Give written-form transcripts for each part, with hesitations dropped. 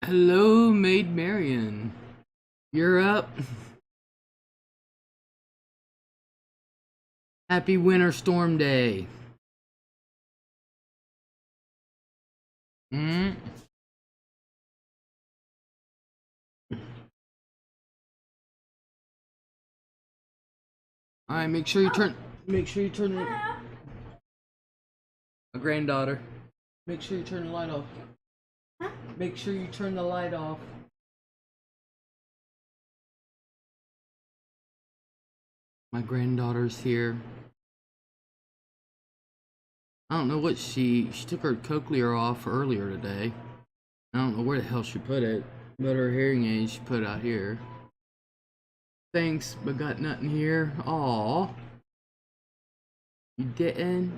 Hello, Maid Marian. You're up. Happy Winter Storm Day. Mm. All right, make sure you turn. Make sure you turn. My granddaughter. Make sure you turn the light off. Make sure you turn the light off. My granddaughter's here. I don't know what she took her cochlear off earlier today. I don't know where the hell she put it, but her hearing aid she put out here. Thanks, but got nothing here. Aw. You didn't?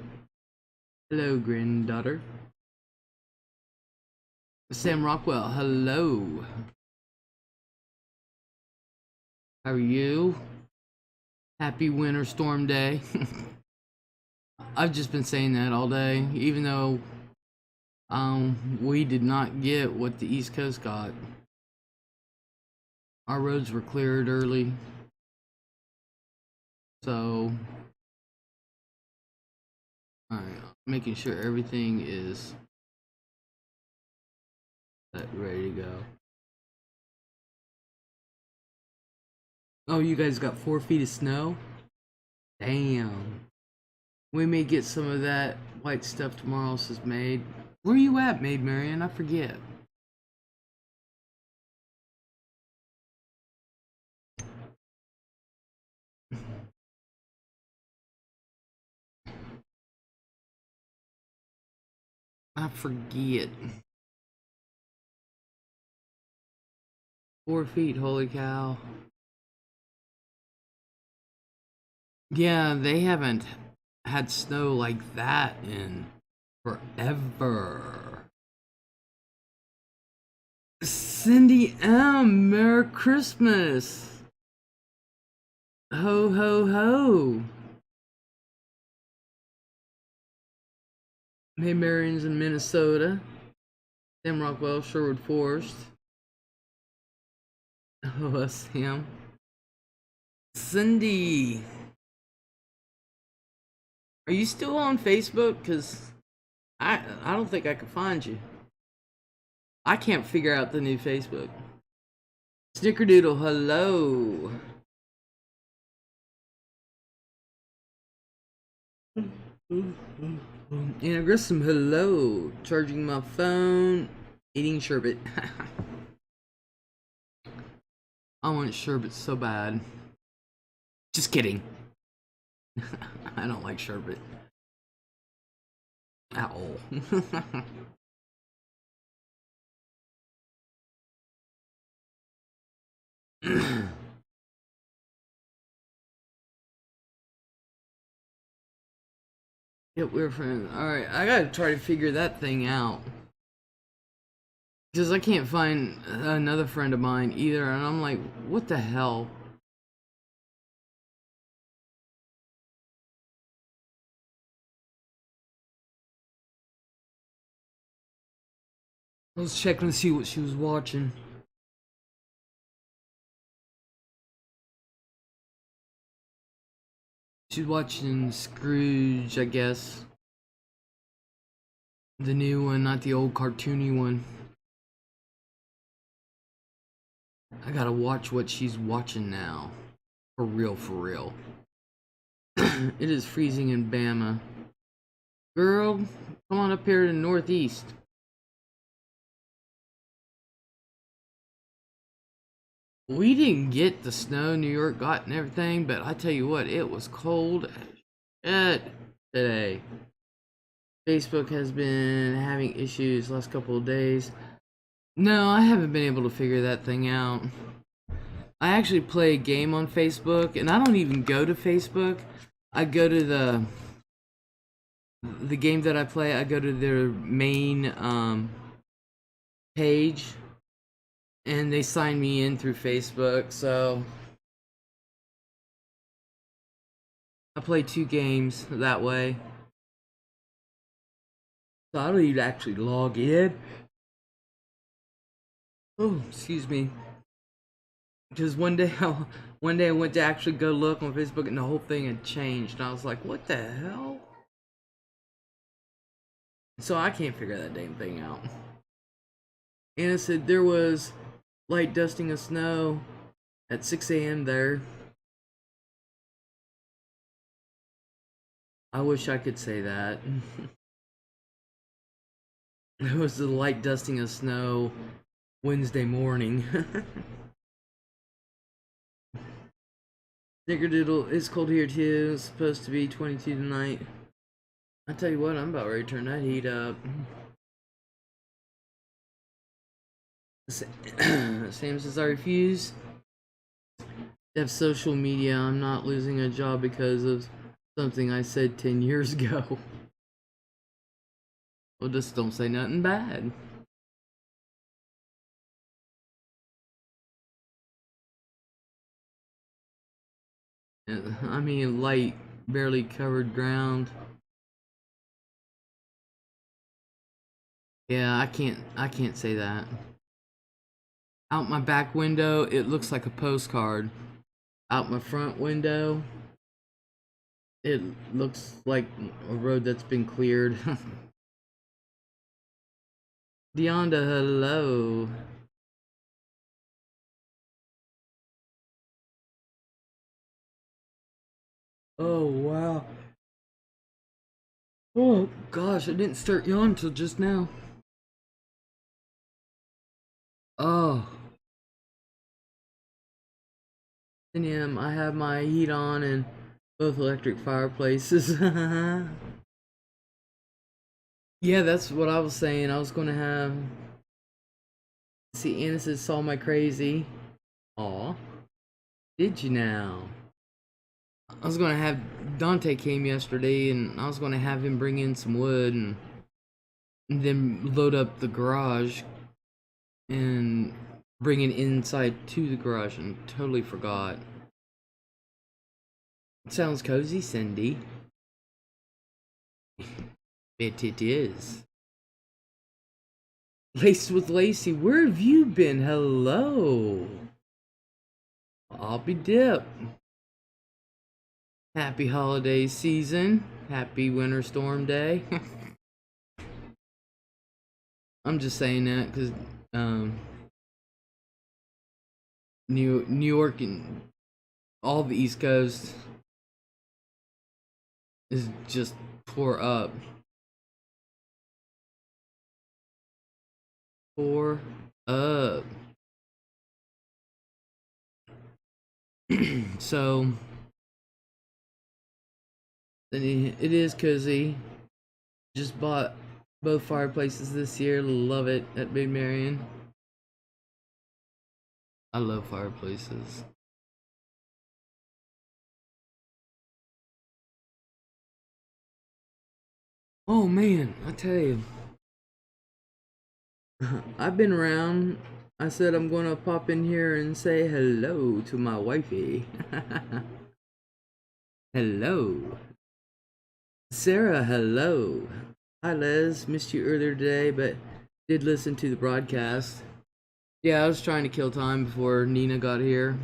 Hello, granddaughter. Sam Rockwell, hello. How are you? Happy Winter Storm Day. I've just been saying that all day, even though we did not get what the East Coast got. Our roads were cleared early, so alright, making sure everything is ready to go. Oh, you guys got 4 feet of snow? Damn. We may get some of that white stuff tomorrow, says Maid. Where you at, Maid Marian? I forget. I forget. 4 feet, holy cow. Yeah, they haven't had snow like that in forever. Cindy M, Merry Christmas. Ho ho ho. Hey, Marion's in Minnesota. Sam Rockwell, Sherwood Forest. Oh, Sam. Cindy. Are you still on Facebook? Cause I don't think I can find you. I can't figure out the new Facebook. Snickerdoodle, hello. Anna Grissom, hello. Charging my phone, eating sherbet. I want sherbet so bad. Just kidding. I don't like sherbet at all. Yep, we're friends. Alright, I gotta try to figure that thing out. Because I can't find another friend of mine either, and I'm like, what the hell? I was checking to see what she was watching. She's watching Scrooge, I guess. The new one, not the old cartoony one. I gotta watch what she's watching now. For real, for real. It is freezing in Bama. Girl, come on up here to the Northeast. We didn't get the snow New York got and everything, but I tell you what, it was cold as shit today. Facebook has been having issues last couple of days. No, I haven't been able to figure that thing out. I actually play a game on Facebook, and I don't even go to Facebook. I go to the game that I play, I go to their main page, and they sign me in through Facebook, so I play 2 games that way. So I don't even actually log in. Oh, excuse me. Because one day I went to actually go look on Facebook and the whole thing had changed, and I was like, "What the hell?" So I can't figure that damn thing out. Anna said there was light dusting of snow at 6 a.m. there. I wish I could say that. There was the light dusting of snow Wednesday morning. Snickerdoodle, it's cold here too. It's supposed to be 22 tonight. I tell you what, I'm about ready to turn that heat up. Sam says I refuse to have social media. I'm not losing a job because of something I said 10 years ago. Well, just don't say nothing bad. I mean, light, barely covered ground. Yeah, I can't say that. Out my back window, it looks like a postcard. Out my front window, it looks like a road that's been cleared. Deonda, hello. Oh, wow. Oh, gosh, I didn't start yawning till just now. Oh. 10 a.m. I have my heat on and both electric fireplaces. Yeah, that's what I was saying. I was gonna have. See, Anna says, saw my crazy. Aw. Did you now? I was gonna have. Dante came yesterday and I was gonna have him bring in some wood and then load up the garage and bring it inside to the garage and totally forgot. It sounds cozy, Cindy. It is. Laced with Lacey, where have you been? Hello. I'll be dip. Happy holiday season. Happy winter storm day. I'm just saying that because New York and all the East Coast is just tore up. Tore up. So it is cozy. Just bought both fireplaces this year. Love it at Big Marion. I love fireplaces. Oh man, I tell you. I've been around. I said I'm gonna pop in here and say hello to my wifey. Hello. Sarah, hello. Hi Les, missed you earlier today, but did listen to the broadcast. Yeah, I was trying to kill time before Nina got here.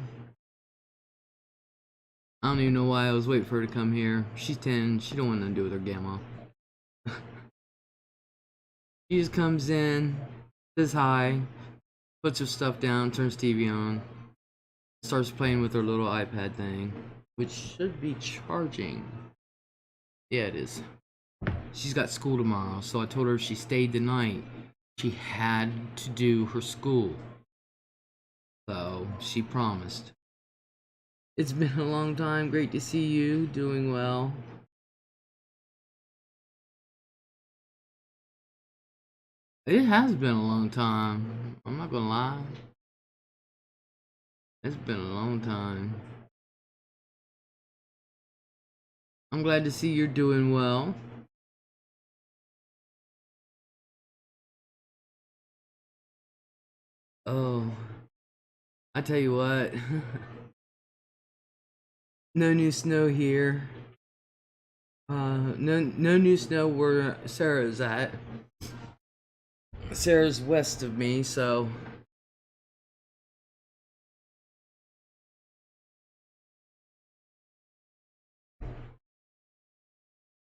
I don't even know why I was waiting for her to come here. She's 10, she don't want nothing to do with her grandma. She just comes in, says hi, puts her stuff down, turns TV on, starts playing with her little iPad thing, which should be charging. Yeah, it is. She's got school tomorrow, so I told her if she stayed the night, she had to do her school. So she promised. It's been a long time. Great to see you doing well. It has been a long time. I'm not gonna lie. It's been a long time. I'm glad to see you're doing well. Oh, I tell you what. No new snow here. No new snow where Sarah's at. Sarah's west of me, so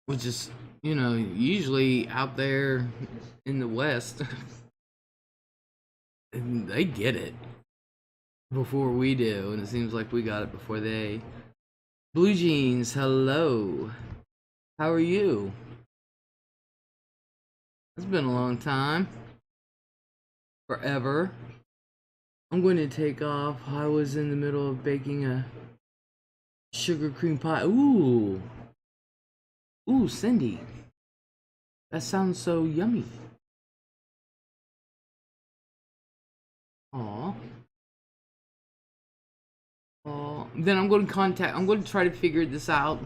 which is, you know, usually out there in the West, they get it before we do, and it seems like we got it before they. Blue Jeans, hello. How are you? It's been a long time. Forever. I'm going to take off. I was in the middle of baking a sugar cream pie. Ooh. Ooh, Cindy. That sounds so yummy. Aw. Aw. Then I'm going to try to figure this out.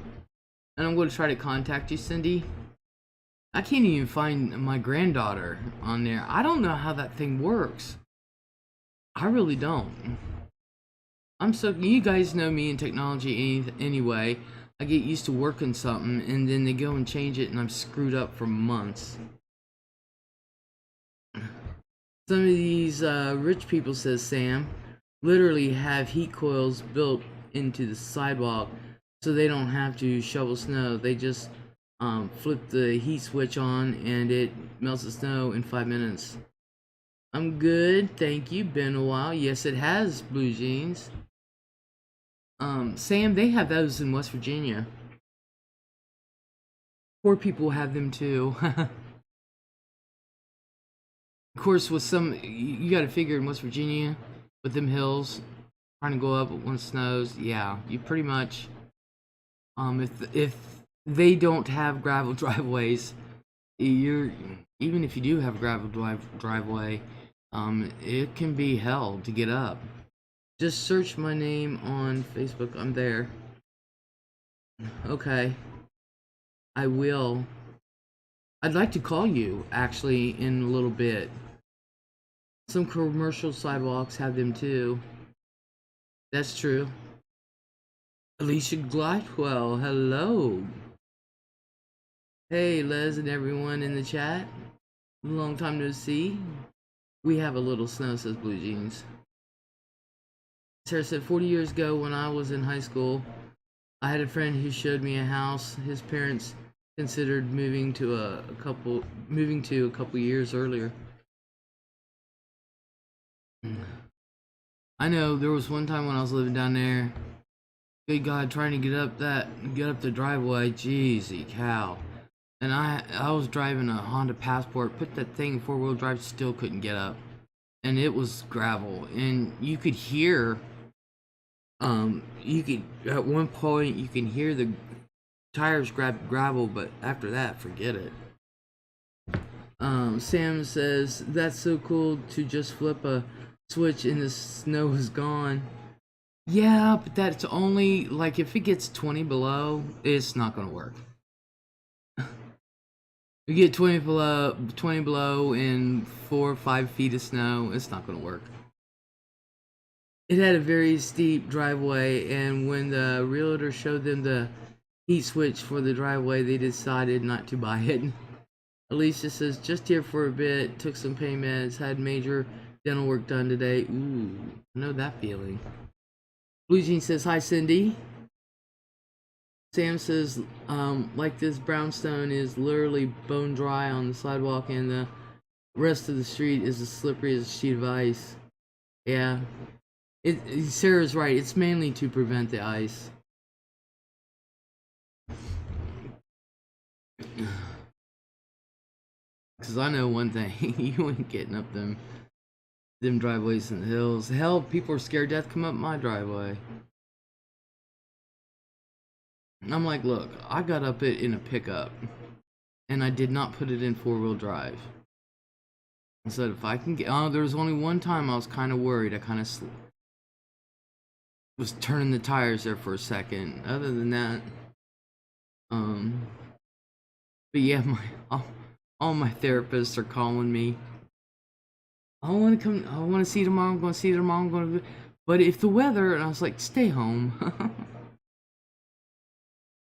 And I'm going to try to contact you, Cindy. I can't even find my granddaughter on there. I don't know how that thing works. I really don't. You guys know me in technology anyway. I get used to working something and then they go and change it and I'm screwed up for months. Some of these rich people, says Sam, literally have heat coils built into the sidewalk so they don't have to shovel snow. They just flip the heat switch on and it melts the snow in 5 minutes. I'm good, thank you. Been a while. Yes, it has, Blue Jeans. Sam, they have those in West Virginia. Poor people have them too. Of course, with some, you got to figure in West Virginia, with them hills, trying to go up when it snows. Yeah, you pretty much. If they don't have gravel driveways, even if you do have a gravel driveway, it can be hell to get up. Just search my name on Facebook. I'm there. Okay. I will. I'd like to call you, actually, in a little bit. Some commercial sidewalks have them too. That's true. Alicia Glidewell, hello. Hey, Les and everyone in the chat. Long time no see. We have a little snow, says Blue Jeans. Sarah said, 40 years ago when I was in high school, I had a friend who showed me a house his parents considered moving to a couple years earlier. I know there was one time when I was living down there, good God, trying to get up the driveway, jeezy cow. And I was driving a Honda Passport, put that thing in 4-wheel drive, still couldn't get up. And it was gravel, and you could hear at one point you can hear the tires grab gravel, but after that, forget it. Sam says that's so cool to just flip a switch and the snow is gone. Yeah, but that's only like if it gets 20 below, it's not gonna work. You get 20 below in 4 or 5 feet of snow, it's not gonna work. It had a very steep driveway, and when the realtor showed them the heat switch for the driveway, they decided not to buy it. Alicia says, just here for a bit, took some pain meds, had major dental work done today. Ooh, I know that feeling. Blue Jean says, hi Cindy. Sam says, like this brownstone is literally bone dry on the sidewalk and the rest of the street is as slippery as a sheet of ice. Yeah. Sarah's right, it's mainly to prevent the ice. Cause I know one thing, you ain't getting up them driveways in the hills. Hell, people are scared to death come up my driveway. And I'm like, look, I got up it in a pickup, and I did not put it in 4-wheel drive. I said, if I can get, there was only one time I was kind of worried. I kind of was turning the tires there for a second. Other than that, but yeah, all my therapists are calling me. I want to come. I want to see you tomorrow. I'm going to see you tomorrow. I'm going to. But if the weather, and I was like, stay home.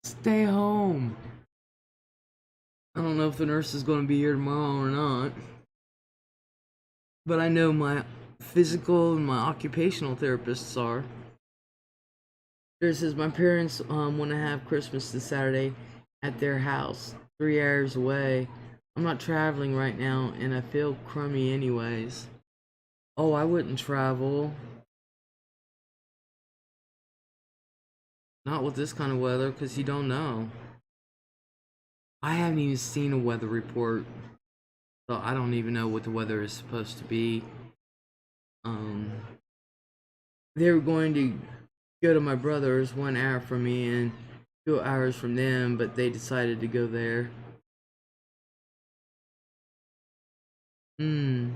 Stay home. I don't know if the nurse is going to be here tomorrow or not. But I know my physical and my occupational therapists are. There says my parents want to have Christmas this Saturday, at their house 3 hours away. I'm not traveling right now, and I feel crummy anyways. Oh, I wouldn't travel. Not with this kind of weather, because you don't know. I haven't even seen a weather report, so I don't even know what the weather is supposed to be. Um, they were going to go to my brother's 1 hour from me and 2 hours from them, but they decided to go there. Hmm.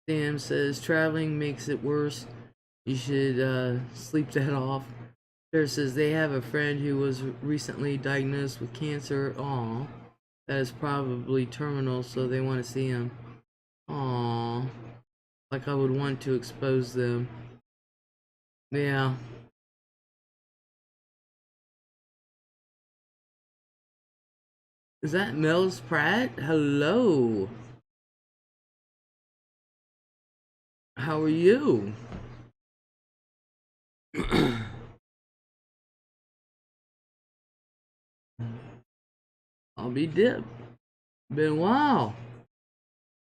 Sam says traveling makes it worse. You should sleep that off. Sarah says they have a friend who was recently diagnosed with cancer. Aw, that is probably terminal, so they want to see him. Aw, like I would want to expose them. Yeah. Is that Mel's Pratt? Hello. How are you? I'll be dipped. Been a while.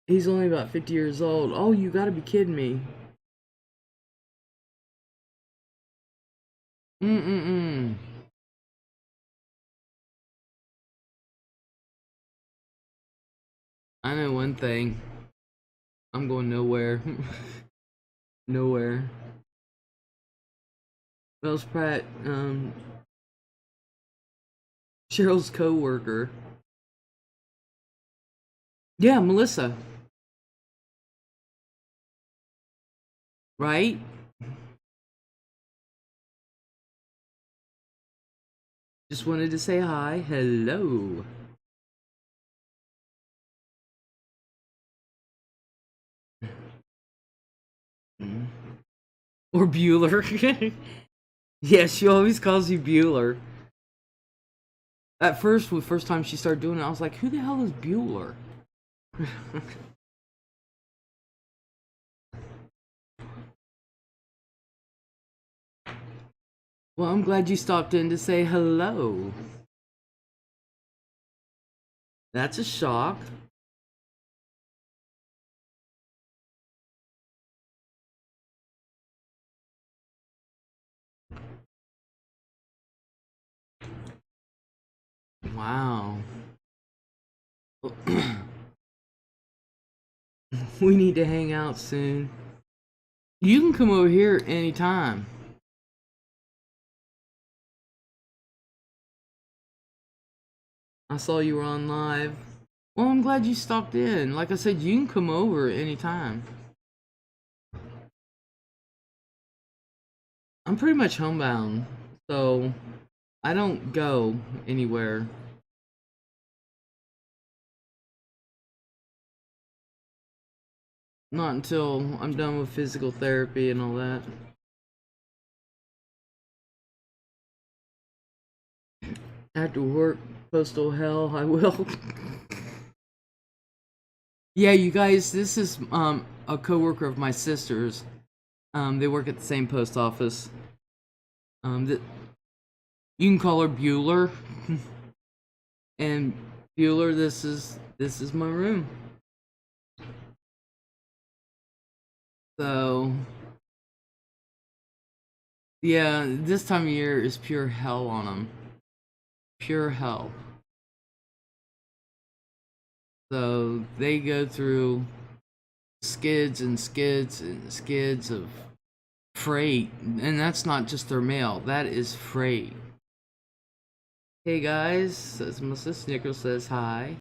He's only about 50 years old. Oh, you gotta be kidding me. Mm-mm-mm. I know one thing. I'm going nowhere. Nowhere. Wells Pratt, Cheryl's co-worker. Yeah, Melissa. Right? Just wanted to say hi. Hello. Or Bueller. Yeah, she always calls you Bueller. At first, the first time she started doing it, I was like, who the hell is Bueller? Well, I'm glad you stopped in to say hello. That's a shock. Wow. We need to hang out soon. You can come over here anytime. I saw you were on live. Well, I'm glad you stopped in. Like I said, you can come over anytime. I'm pretty much homebound, so I don't go anywhere. Not until I'm done with physical therapy and all that. After work, postal hell, I will. Yeah, you guys, this is a coworker of my sister's. They work at the same post office. That you can call her Bueller. And Bueller, this is my room. So yeah, this time of year is pure hell on them. Pure hell. So they go through skids and skids and skids of freight, and that's not just their mail, that is freight. Hey guys, says Melissa. Snickers says hi.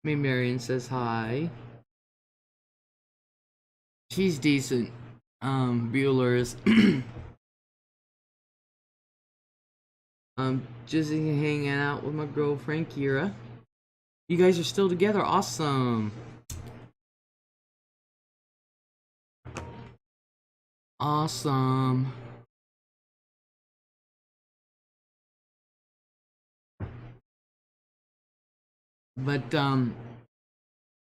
May Marion says hi. She's decent. Bueller is just hanging out with my girlfriend Kira. You guys are still together, awesome. Awesome. But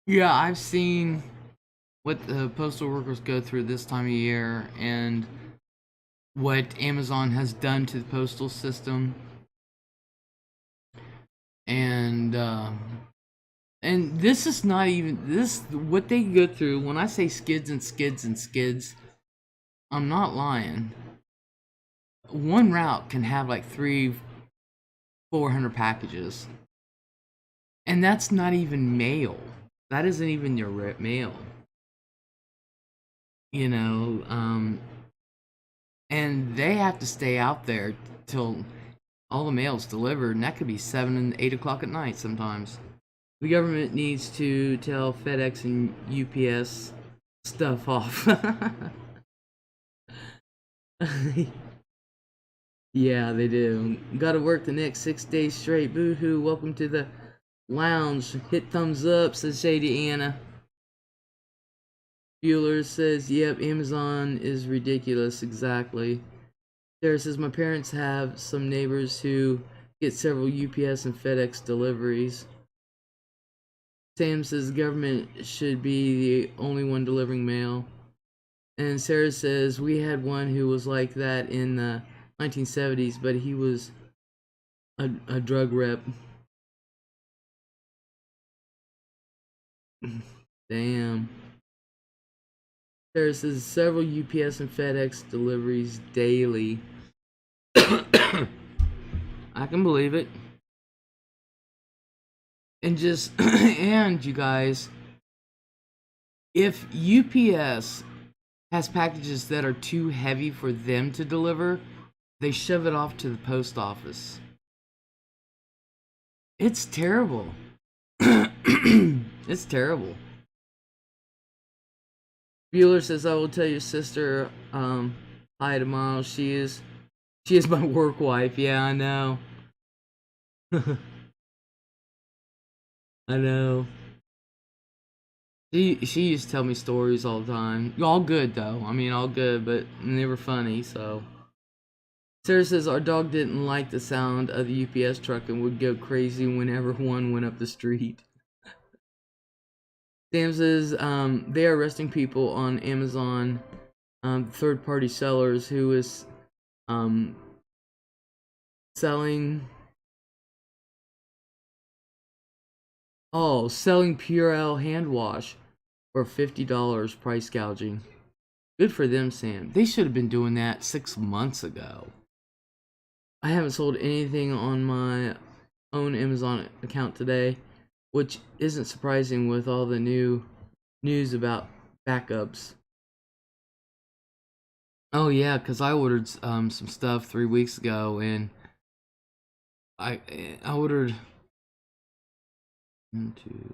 yeah, I've seen what the postal workers go through this time of year and what Amazon has done to the postal system, and this is not even this what they go through. When I say skids and skids and skids, I'm not lying. One route can have like 400 packages, and that's not even mail. That isn't even your mail. You know, and they have to stay out there till all the mail's delivered, and that could be 7 and 8 o'clock at night sometimes. The government needs to tell FedEx and UPS stuff off. Yeah, they do. Gotta work the next 6 days straight. Boo-hoo, welcome to the lounge. Hit thumbs up, says Shady Anna. Bueller says, yep, Amazon is ridiculous, exactly. Sarah says, my parents have some neighbors who get several UPS and FedEx deliveries. Sam says, government should be the only one delivering mail. And Sarah says, we had one who was like that in the 1970s, but he was a drug rep. Damn. Sarah says, several UPS and FedEx deliveries daily. I can believe it. And just, and you guys, if UPS has packages that are too heavy for them to deliver, they shove it off to the post office. It's terrible. It's terrible. Bueller says, I will tell your sister hi tomorrow. She is my work wife. Yeah, I know. I know. She used to tell me stories all the time. All good though. I mean, all good, but they were funny. So Sarah says our dog didn't like the sound of the UPS truck and would go crazy whenever one went up the street. Sam says they are arresting people on Amazon, third-party sellers who is selling Purell hand wash for $50 price gouging. Good for them, Sam. They should have been doing that 6 months ago. I haven't sold anything on my own Amazon account today, which isn't surprising with all the new news about backups. Oh yeah, because I ordered some stuff 3 weeks ago, and I ordered 1, 2,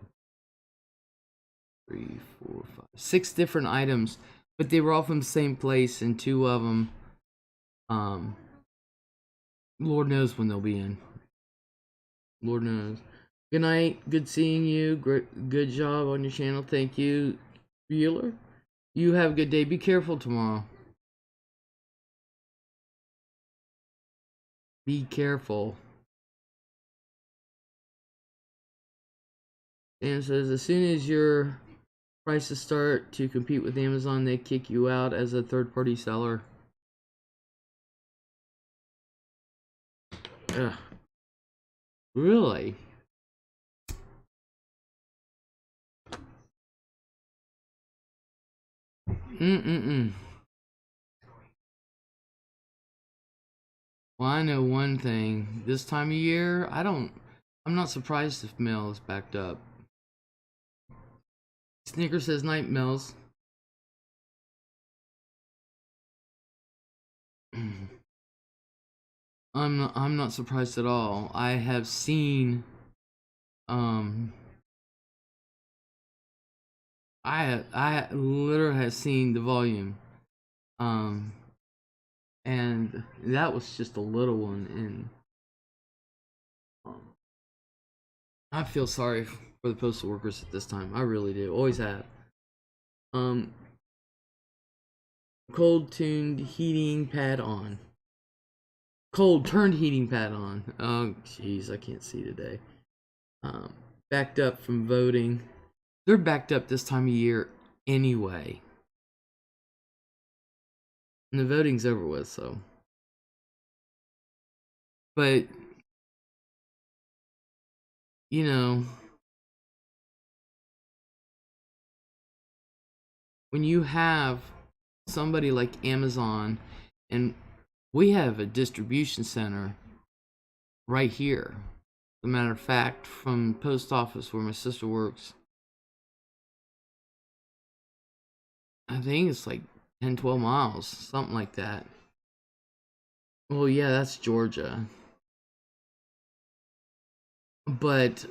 3, 4, 5, 6 different items, but they were all from the same place, and 2 of them, Lord knows when they'll be in. Lord knows. Good night. Good seeing you. Good job on your channel. Thank you, Bueller. You have a good day. Be careful tomorrow. Be careful. And says, as soon as your prices start to compete with Amazon, they kick you out as a third-party seller. Ugh. Really? Well, I know one thing. This time of year, I'm not surprised if mail is backed up. Snicker says night, Mills. I'm not surprised at all. I have seen I literally have seen the volume. And that was just a little one, and I feel sorry for the postal workers at this time. I really do. Always have. Cold tuned heating pad on. Cold turned heating pad on. Oh, jeez, I can't see today. Backed up from voting. They're backed up this time of year anyway. And the voting's over with, so. But, you know, when you have somebody like Amazon, and we have a distribution center right here. As a matter of fact, from post office where my sister works, I think it's like 10, 12 miles, something like that. Well, yeah, that's Georgia. But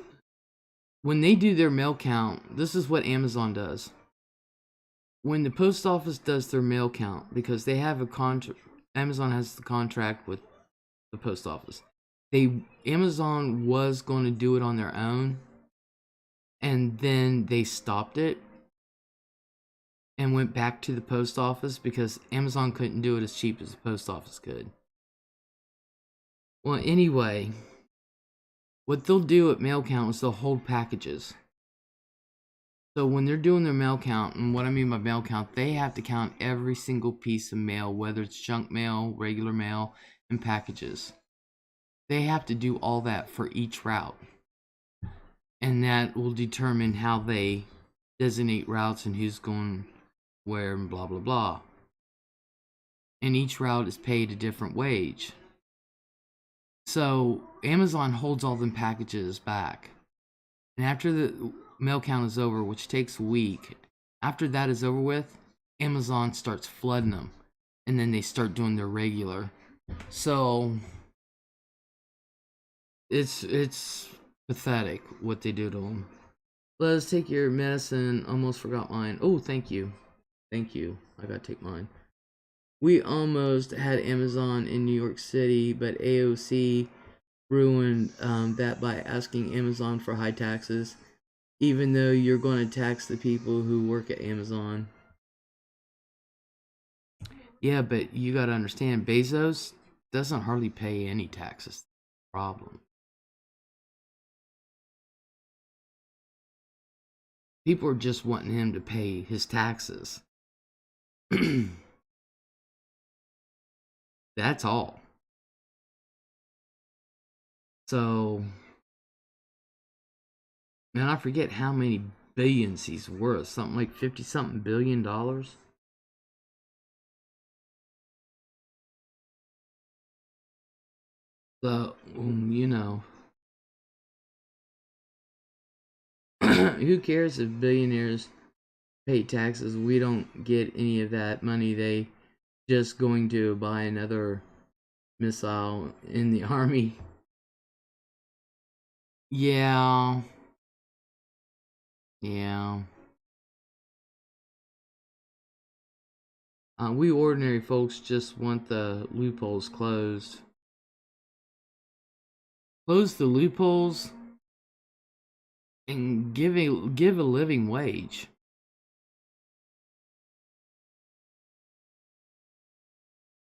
when they do their mail count, this is what Amazon does. When the post office does their mail count, because they have a contract, Amazon has the contract with the post office. Amazon was going to do it on their own, and then they stopped it and went back to the post office because Amazon couldn't do it as cheap as the post office could. Well, anyway, what they'll do at mail count is they'll hold packages. So when they're doing their mail count, and what I mean by mail count, they have to count every single piece of mail, whether it's junk mail, regular mail, and packages. They have to do all that for each route. And that will determine how they designate routes and who's going where and blah, blah, blah. And each route is paid a different wage. So Amazon holds all them packages back. And after the mail count is over, which takes a week, after that is over with, Amazon starts flooding them. And then they start doing their regular. So it's pathetic what they do to them. Let's take your medicine. Almost forgot mine. Oh, thank you. Thank you. I gotta take mine. We almost had Amazon in New York City, but AOC ruined that by asking Amazon for high taxes, even though you're going to tax the people who work at Amazon. Yeah, but you gotta understand, Bezos doesn't hardly pay any taxes. Problem. People are just wanting him to pay his taxes. That's all. So, and I forget how many billions he's worth. Something like 50-something billion dollars. So, you know. Who cares if billionaires pay taxes? We don't get any of that money. They just going to buy another missile in the army. Yeah. Yeah. We ordinary folks just want the loopholes closed. Close the loopholes and give a living wage.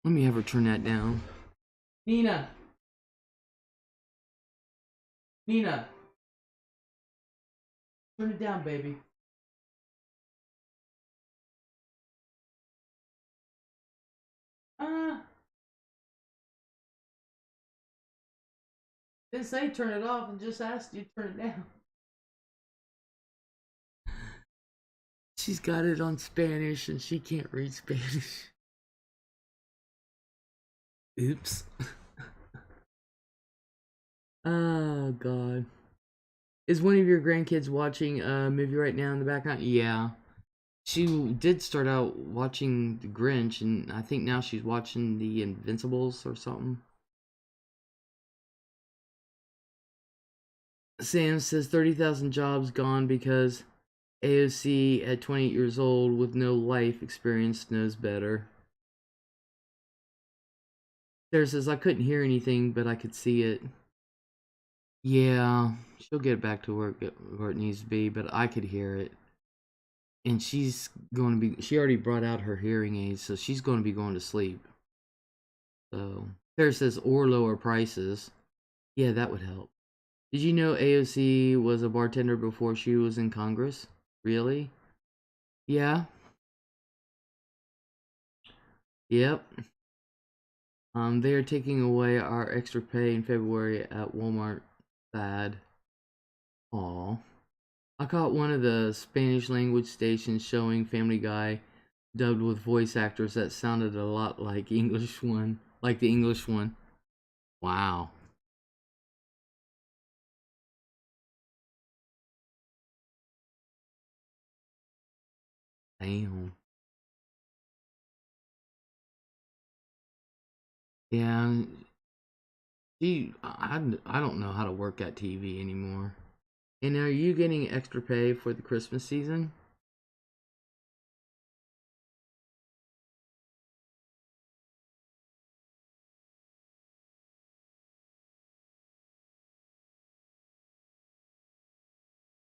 Let me have her turn that down. Nina. Nina. Turn it down, baby. Didn't say turn it off and just asked you to turn it down. She's got it on Spanish and she can't read Spanish. Oops. Oh, God. Is one of your grandkids watching a movie right now in the background? Yeah. She did start out watching The Grinch, and I think now she's watching The Invincibles or something. Sam says 30,000 jobs gone because AOC at 28 years old with no life experience knows better. Sarah says, I couldn't hear anything, but I could see it. Yeah, she'll get back to work where it needs to be, but I could hear it. And she's going to be, she already brought out her hearing aids, so she's going to be going to sleep. So, Sarah says, or lower prices. Yeah, that would help. Did you know AOC was a bartender before she was in Congress? Really? Yeah. Yep. They're taking away our extra pay in February at Walmart. Sad. Aw. I caught one of the Spanish language stations showing Family Guy dubbed with voice actors that sounded a lot like the English one. Wow. Damn. Yeah. I don't know how to work at TV anymore. And are you getting extra pay for the Christmas season?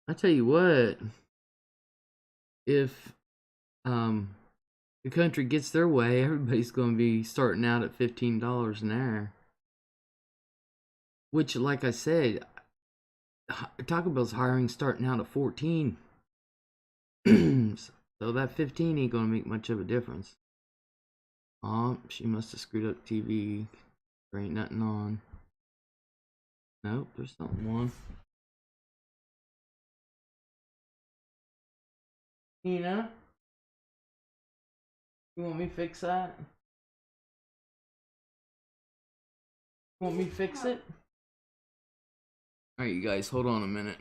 I tell you what, if um the country gets their way, everybody's going to be starting out at $15 an hour. Which, like I said, Taco Bell's hiring starting out at 14. So that 15 ain't going to make much of a difference. Oh, she must have screwed up TV. There ain't nothing on. Nope, there's something on. Tina, you want me to fix that? You want me to fix it? Alright, you guys, hold on a minute.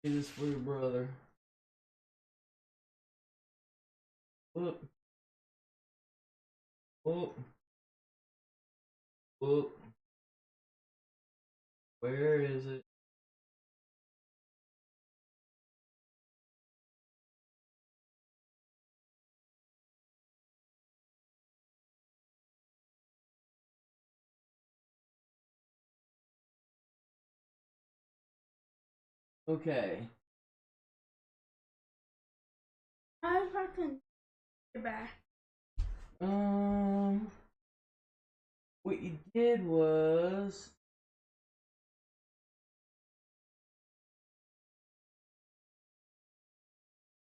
Do this for your brother. Whoop. Whoop. Whoop. Where is it? Okay. I fucking get back. Um, what you did was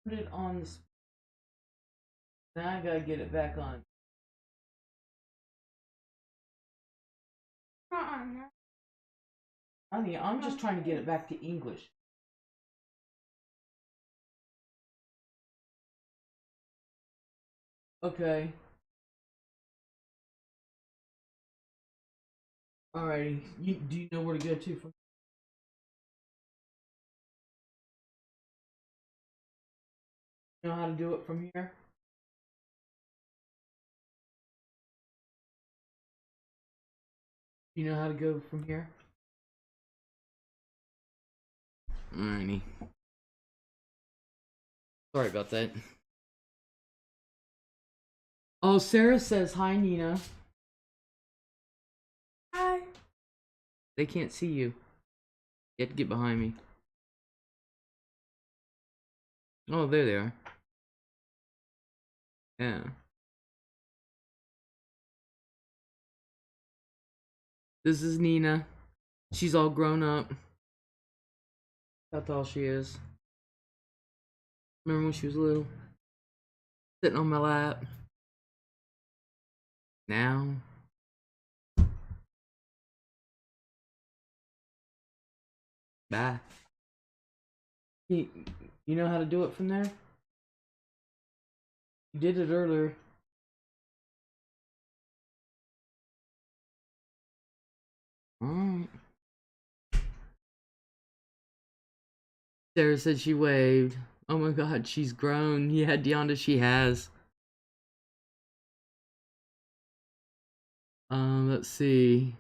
put it on the. Now I gotta get it back on. No. Honey, I'm just trying to get it back to English. Okay. Alrighty. Do you know where to go to from? You know how to do it from here? You know how to go from here? Alrighty. Sorry about that. Oh, Sarah says hi, Nina. Hi. They can't see you. You have to get behind me. Oh, there they are. Yeah. This is Nina. She's all grown up. That's all she is. Remember when she was little? Sitting on my lap. Now. Bye. You, you know how to do it from there? You did it earlier. Alright. Sarah said she waved. Oh my god, she's grown. Yeah, Deonda, she has. Let's see.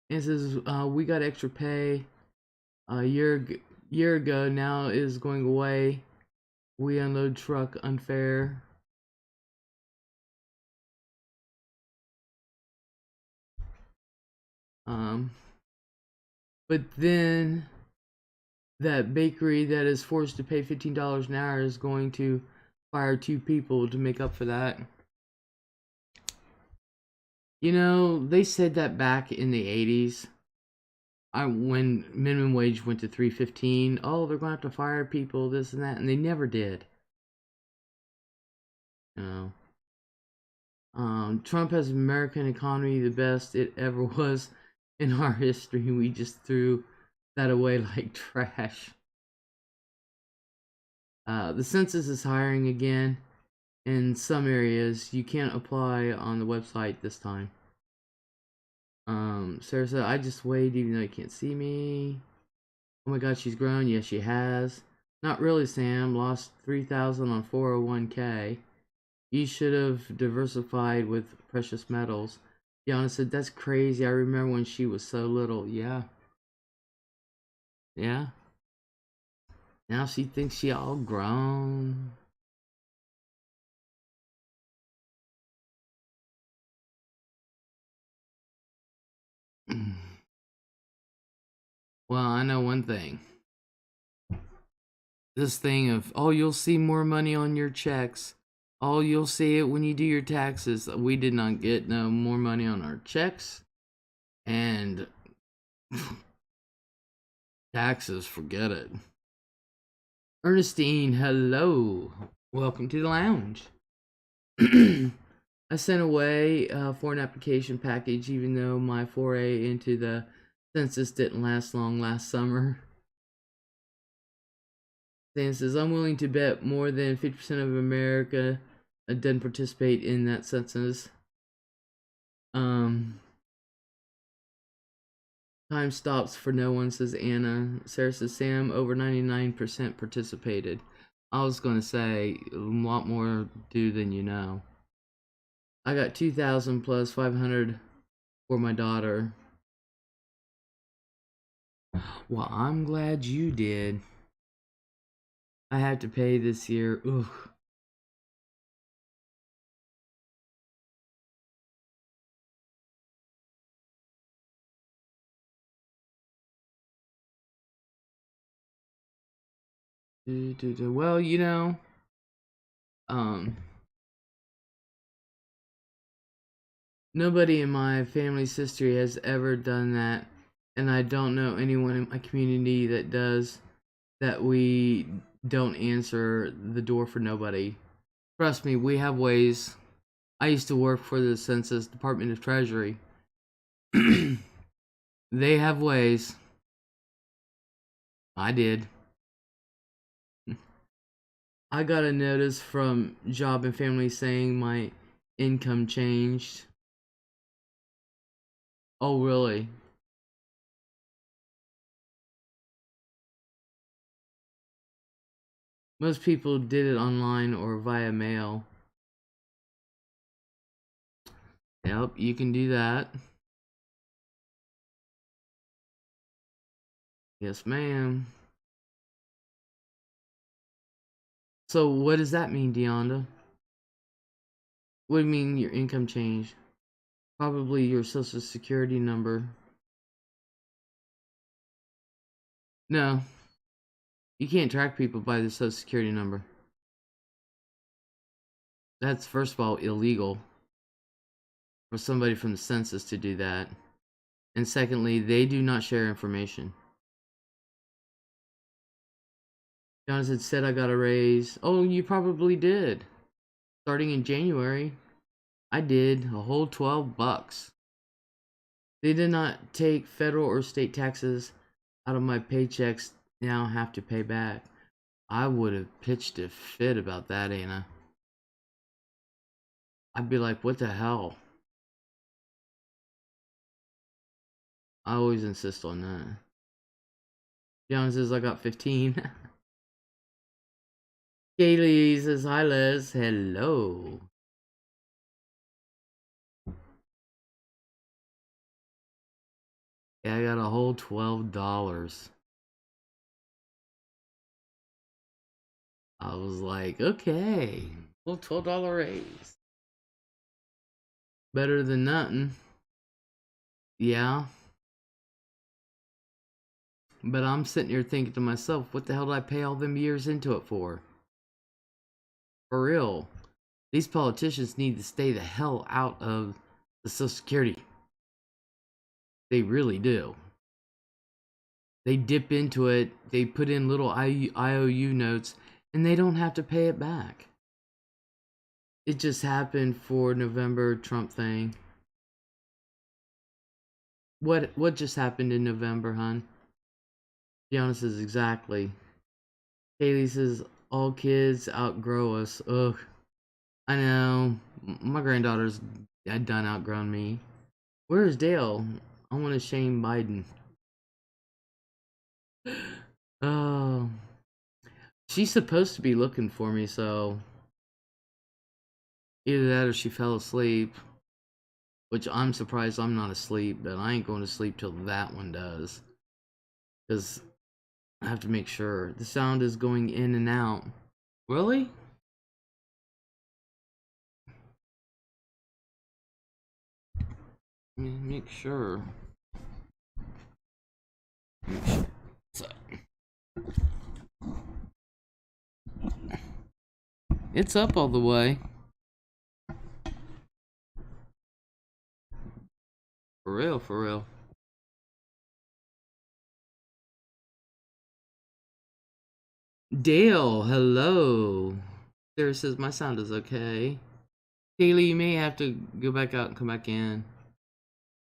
It says, we got extra pay a year ago. Now is going away. We unload truck unfair. Um, but then that bakery that is forced to pay $15 an hour is going to fire 2 people to make up for that. You know, they said that back in the 80s. when minimum wage went to $3.15, oh, they're going to have to fire people, this and that, and they never did. You know. Trump has American economy the best it ever was in our history. We just threw that away like trash. The census is hiring again. In some areas, you can't apply on the website this time. Sarah said, I just wait even though you can't see me. Oh my god, she's grown. Yes, she has. Not really, Sam. Lost 3,000 on 401k. You should have diversified with precious metals. Yana said, that's crazy. I remember when she was so little. Yeah. Yeah. Now she thinks she all grown. Well, I know one thing. This thing of, oh, you'll see more money on your checks. Oh, you'll see it when you do your taxes. We did not get no more money on our checks. And taxes, forget it. Ernestine, hello. Welcome to the lounge. I sent away for an application package even though my foray into the census didn't last long last summer. Dan says, I'm willing to bet more than 50% of America doesn't participate in that census. Time stops for no one, says Anna. Sarah says, Sam, over 99% participated. I was going to say, a lot more do than you know. I got 2,000 plus 500 for my daughter. Well, I'm glad you did. I have to pay this year. Ugh. Well, you know, nobody in my family's history has ever done that, and I don't know anyone in my community that does. That we don't answer the door for nobody. Trust me, we have ways. I used to work for the Census Department of Treasury. They have ways. I did. I got a notice from Job and Family saying my income changed. Oh, really? Most people did it online or via mail. Yep, you can do that. Yes, ma'am. So, what does that mean, Deonda? What do you mean your income changed? Probably your social security number. No, you can't track people by the social security number. That's, first of all, illegal for somebody from the census to do that. And secondly, they do not share information. Jonathan said I got a raise. Oh, you probably did. Starting in January, I did a whole $12. They did not take federal or state taxes out of my paychecks. Now have to pay back. I would have pitched a fit about that, Anna. I'd be like, what the hell? I always insist on that. John says I got 15. Kaylee says hi, Les. Hello. Yeah, I got a whole $12. I was like, okay, well, $12 raise. Better than nothing. Yeah. But I'm sitting here thinking to myself, what the hell did I pay all them years into it for? For real. These politicians need to stay the hell out of the Social Security. They really do. they dip into it, they put in little IOU notes, and they don't have to pay it back. It just happened for November Trump thing. What just happened in November, hon? Gianna says exactly. Haley says all kids outgrow us. Ugh. I know. My granddaughter's done outgrown me. Where's Dale? I want to shame Biden. Oh. She's supposed to be looking for me, so either that or she fell asleep. Which I'm surprised I'm not asleep, but I ain't going to sleep till that one does. Because I have to make sure. The sound is going in and out. Really? Make sure. So, it's up all the way. For real, for real. Dale, hello. Sarah says my sound is okay. Haley, you may have to go back out and come back in.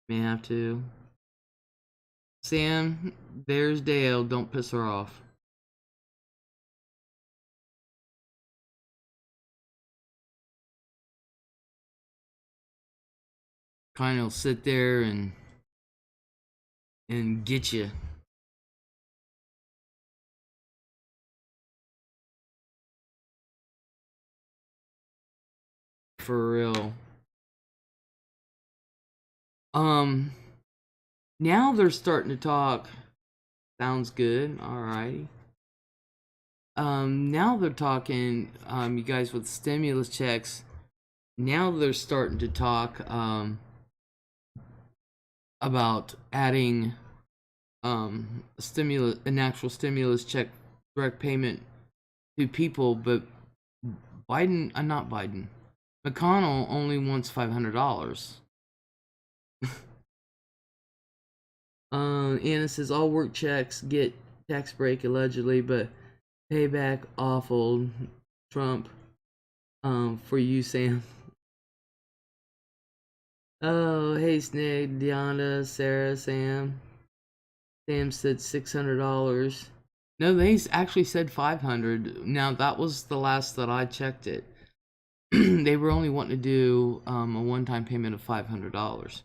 May have to. Sam, there's Dale. Don't piss her off. Kind of sit there and get you. For real. Now they're starting to talk. Sounds good. Alrighty. Now they're talking, you guys, with stimulus checks. Now they're starting to talk, about adding, an actual stimulus check direct payment to people, but Biden, not Biden, McConnell only wants $500. Anna says all work checks get tax break allegedly, but payback awful. Trump, for you, Sam. Oh, hey, Snake, Deanna, Sarah, Sam. Sam said $600. No, they actually said 500. Now that was the last that I checked it. They were only wanting to do a one-time payment of $500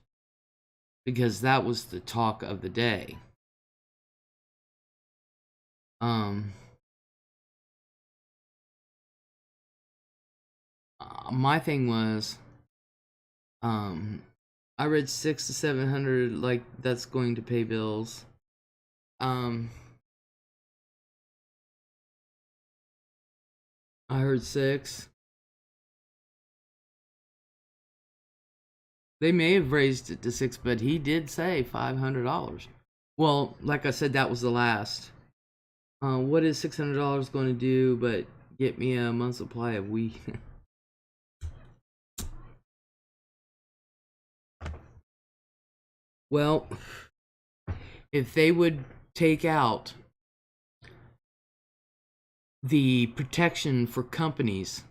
because that was the talk of the day. My thing was, I read 600 to 700, like that's going to pay bills. I heard 6. They may have raised it to 6, but he did say $500. Well, like I said, that was the last. What is $600 going to do but get me a month's supply of wheat? Well, if they would take out the protection for companies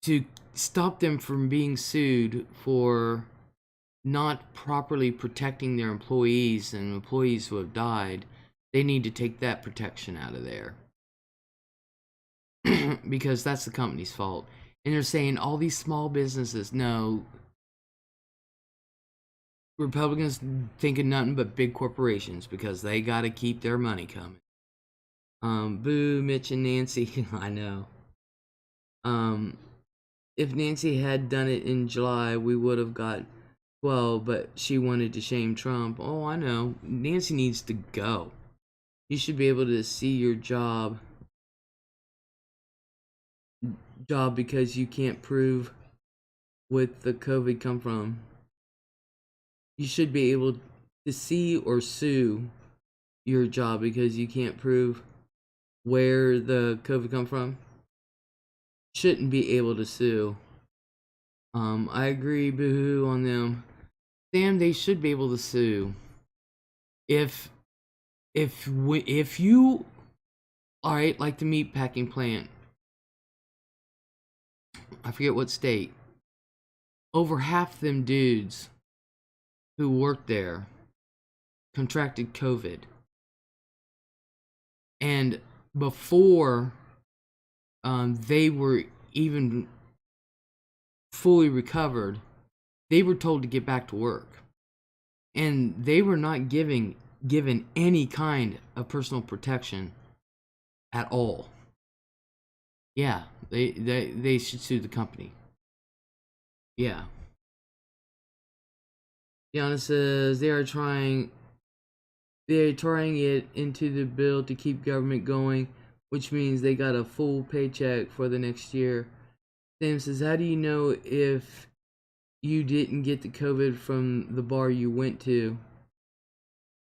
to stop them from being sued for not properly protecting their employees and employees who have died, they need to take that protection out of there. Because that's the company's fault. And they're saying all these small businesses, no, Republicans thinking nothing but big corporations because they got to keep their money coming. Boo, Mitch and Nancy. I know. If Nancy had done it in July, we would have got 12, but she wanted to shame Trump. Oh, I know. Nancy needs to go. You should be able to see your job because you can't prove where the COVID come from. You should be able to see or sue your job because you can't prove where the COVID come from. Shouldn't be able to sue. I agree, boo-hoo on them. Sam, they should be able to sue. if if you, all right, like the meat packing plant, I forget what state, over half them dudes who worked there contracted COVID. And before they were even fully recovered, they were told to get back to work. And they were not given any kind of personal protection at all. Yeah, they should sue the company. Yeah. Deanna says they're trying it into the bill to keep government going, which means they got a full paycheck for the next year. Sam says, how do you know if you didn't get the COVID from the bar you went to?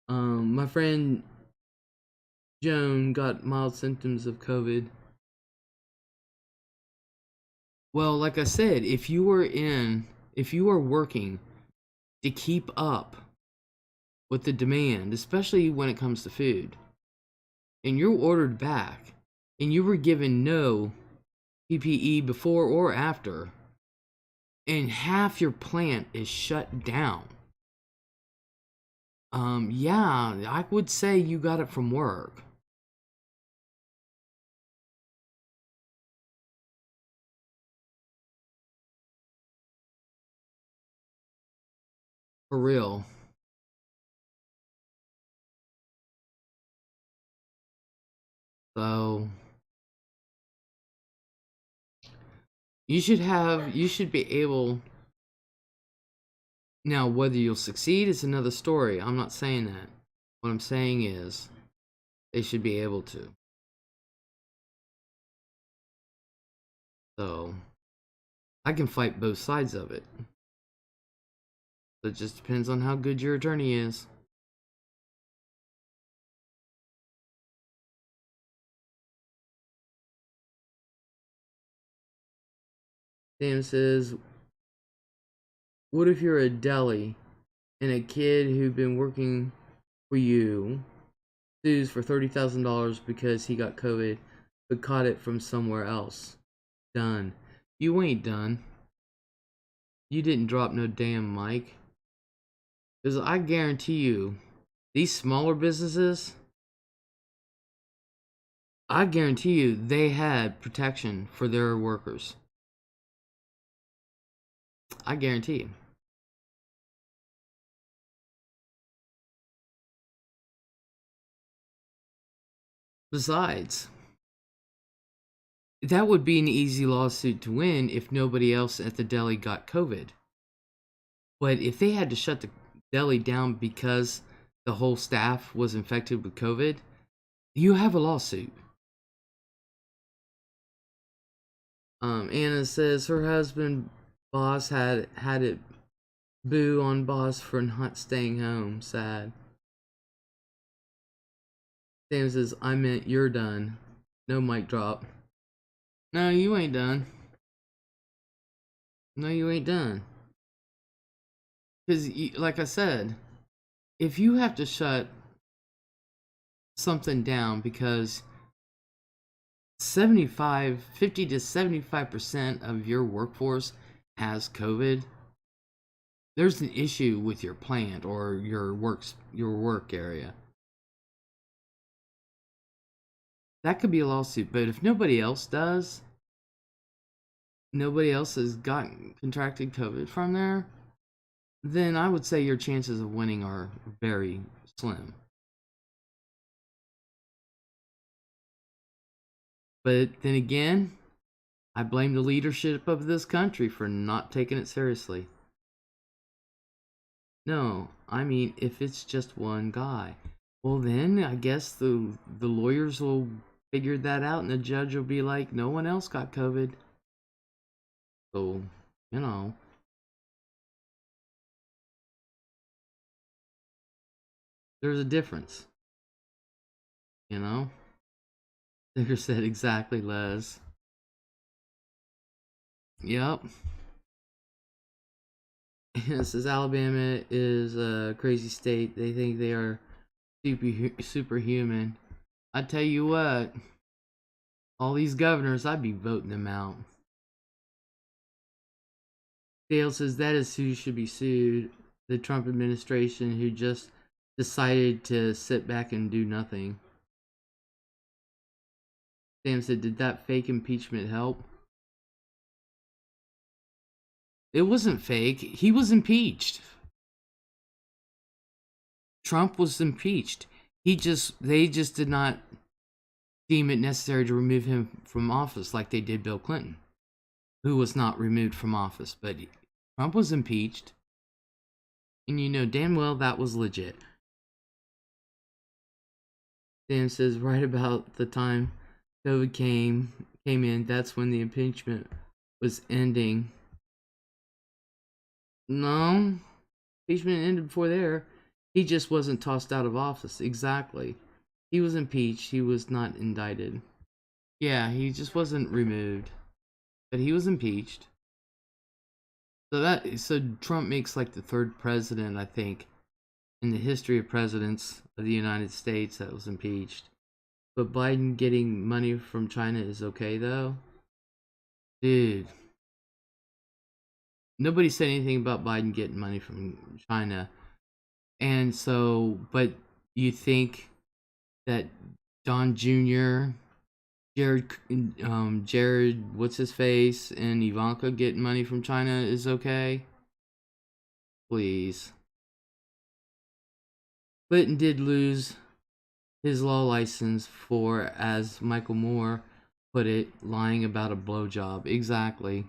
My friend Joan got mild symptoms of COVID. Well, like I said, if you are working to keep up with the demand, especially when it comes to food, and you're ordered back, and you were given no PPE before or after, and half your plant is shut down, yeah, I would say you got it from work. For real. So you should be able. Now, whether you'll succeed is another story. I'm not saying that. What I'm saying is they should be able to. So I can fight both sides of it. It just depends on how good your attorney is. Sam says, what if you're a deli and a kid who'd been working for you sues for $30,000 because he got COVID but caught it from somewhere else? Done. You ain't done. You didn't drop no damn mic. Because I guarantee you, these smaller businesses, I guarantee you they had protection for their workers. I guarantee you. Besides, that would be an easy lawsuit to win if nobody else at the deli got COVID. But if they had to shut the deli down because the whole staff was infected with COVID, you have a lawsuit. Anna says her husband boss had it boo on boss for not staying home. Sad. Sam says, I meant you're done. No mic drop. No, you ain't done. No, you ain't done. Because, like I said, if you have to shut something down because 50 to 75% of your workforce has COVID, there's an issue with your plant or your work area. That could be a lawsuit, but if nobody else does, nobody else has contracted COVID from there, then I would say your chances of winning are very slim. But then again, I blame the leadership of this country for not taking it seriously. No, I mean, if it's just one guy, well then I guess the lawyers will figure that out and the judge will be like, no one else got COVID. So, you know. There's a difference. You know? Sticker said exactly, Les. Yep. It says Alabama is a crazy state. They think they are superhuman. I tell you what, all these governors, I'd be voting them out. Dale says that is who should be sued. The Trump administration, who just decided to sit back and do nothing. Sam said, did that fake impeachment help? It wasn't fake. He was impeached. Trump was impeached. They just did not deem it necessary to remove him from office like they did Bill Clinton, who was not removed from office. But Trump was impeached. And you know damn well that was legit. Dan says, right about the time COVID came in, that's when the impeachment was ending. No, impeachment ended before there. He just wasn't tossed out of office. Exactly. He was impeached. He was not indicted. Yeah, he just wasn't removed. But he was impeached. So Trump makes like the third president, I think, in the history of presidents of the United States that was impeached. But Biden getting money from China is okay though? Dude. Nobody said anything about Biden getting money from China. And so, but you think that Don Jr., Jared, what's his face, and Ivanka getting money from China is okay? Please. Clinton did lose his law license for, as Michael Moore put it, lying about a blowjob. Exactly.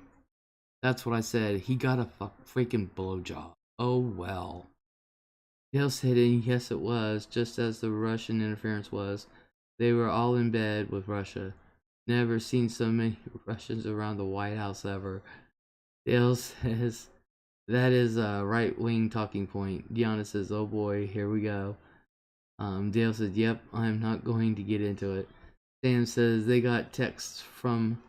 That's what I said. He got a freaking blowjob. Oh well. Dale said, yes, it was, just as the Russian interference was. They were all in bed with Russia. Never seen so many Russians around the White House ever. Dale says, that is a right-wing talking point. Deanna says, oh boy, here we go. Dale says, yep, I'm not going to get into it. Sam says, they got texts from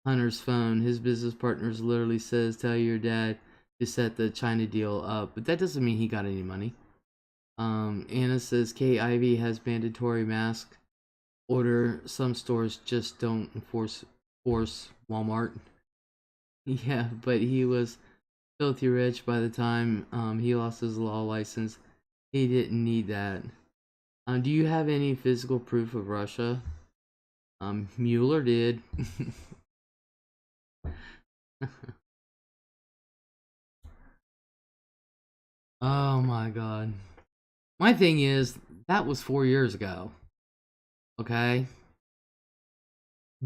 Hunter's phone. His business partners literally says, tell your dad to set the China deal up. But that doesn't mean he got any money. Anna says, Kay Ivey has mandatory mask order. Some stores just don't force Walmart. Yeah, but he was filthy rich by the time he lost his law license. He didn't need that. Do you have any physical proof of Russia? Mueller did. Oh my god. My thing is, that was 4 years ago. Okay?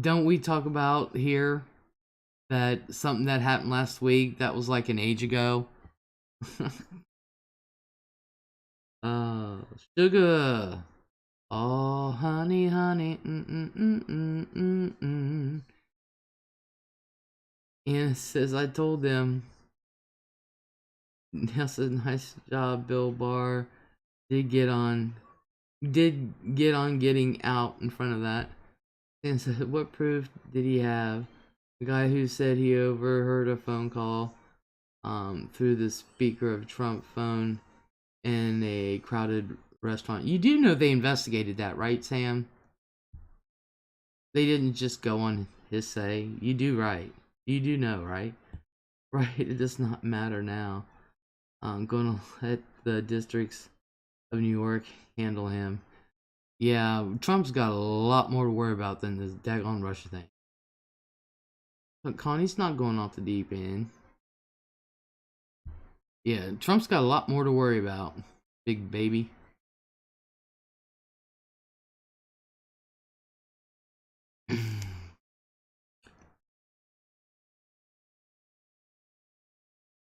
Don't we talk about here that something that happened last week that was like an age ago? uh, Sugar. Oh, honey, honey. And it says, I told them. That's a nice job, Bill Barr. Did get on getting out in front of that. And said, what proof did he have? The guy who said he overheard a phone call through the speaker of Trump phone in a crowded restaurant. You do know they investigated that, right, Sam? They didn't just go on his say. You do right. You do know, right? Right, it does not matter now. I'm gonna let the districts of New York handle him. Yeah, Trump's got a lot more to worry about than this daggone Russia thing. But Connie's not going off the deep end. Yeah, Trump's got a lot more to worry about, big baby.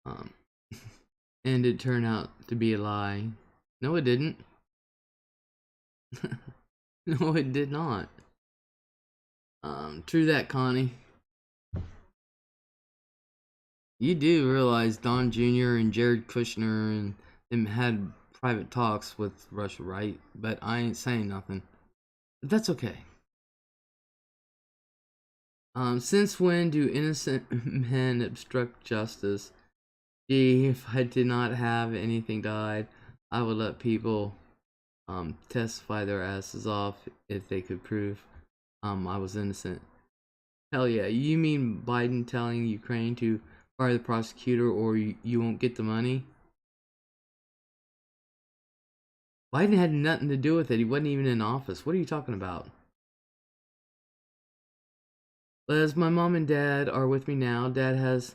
um, and it turned out to be a lie. No, it didn't. No, it did not. True that, Connie. You do realize Don Jr. and Jared Kushner and them had private talks with Russia, right? But I ain't saying nothing. But that's okay. Since when do innocent men obstruct justice? Gee, if I did not have anything to hide, I would let people testify their asses off if they could prove I was innocent. Hell yeah. You mean Biden telling Ukraine to fire the prosecutor or you won't get the money? Biden had nothing to do with it. He wasn't even in office. What are you talking about? Les, my mom and dad are with me now. Dad has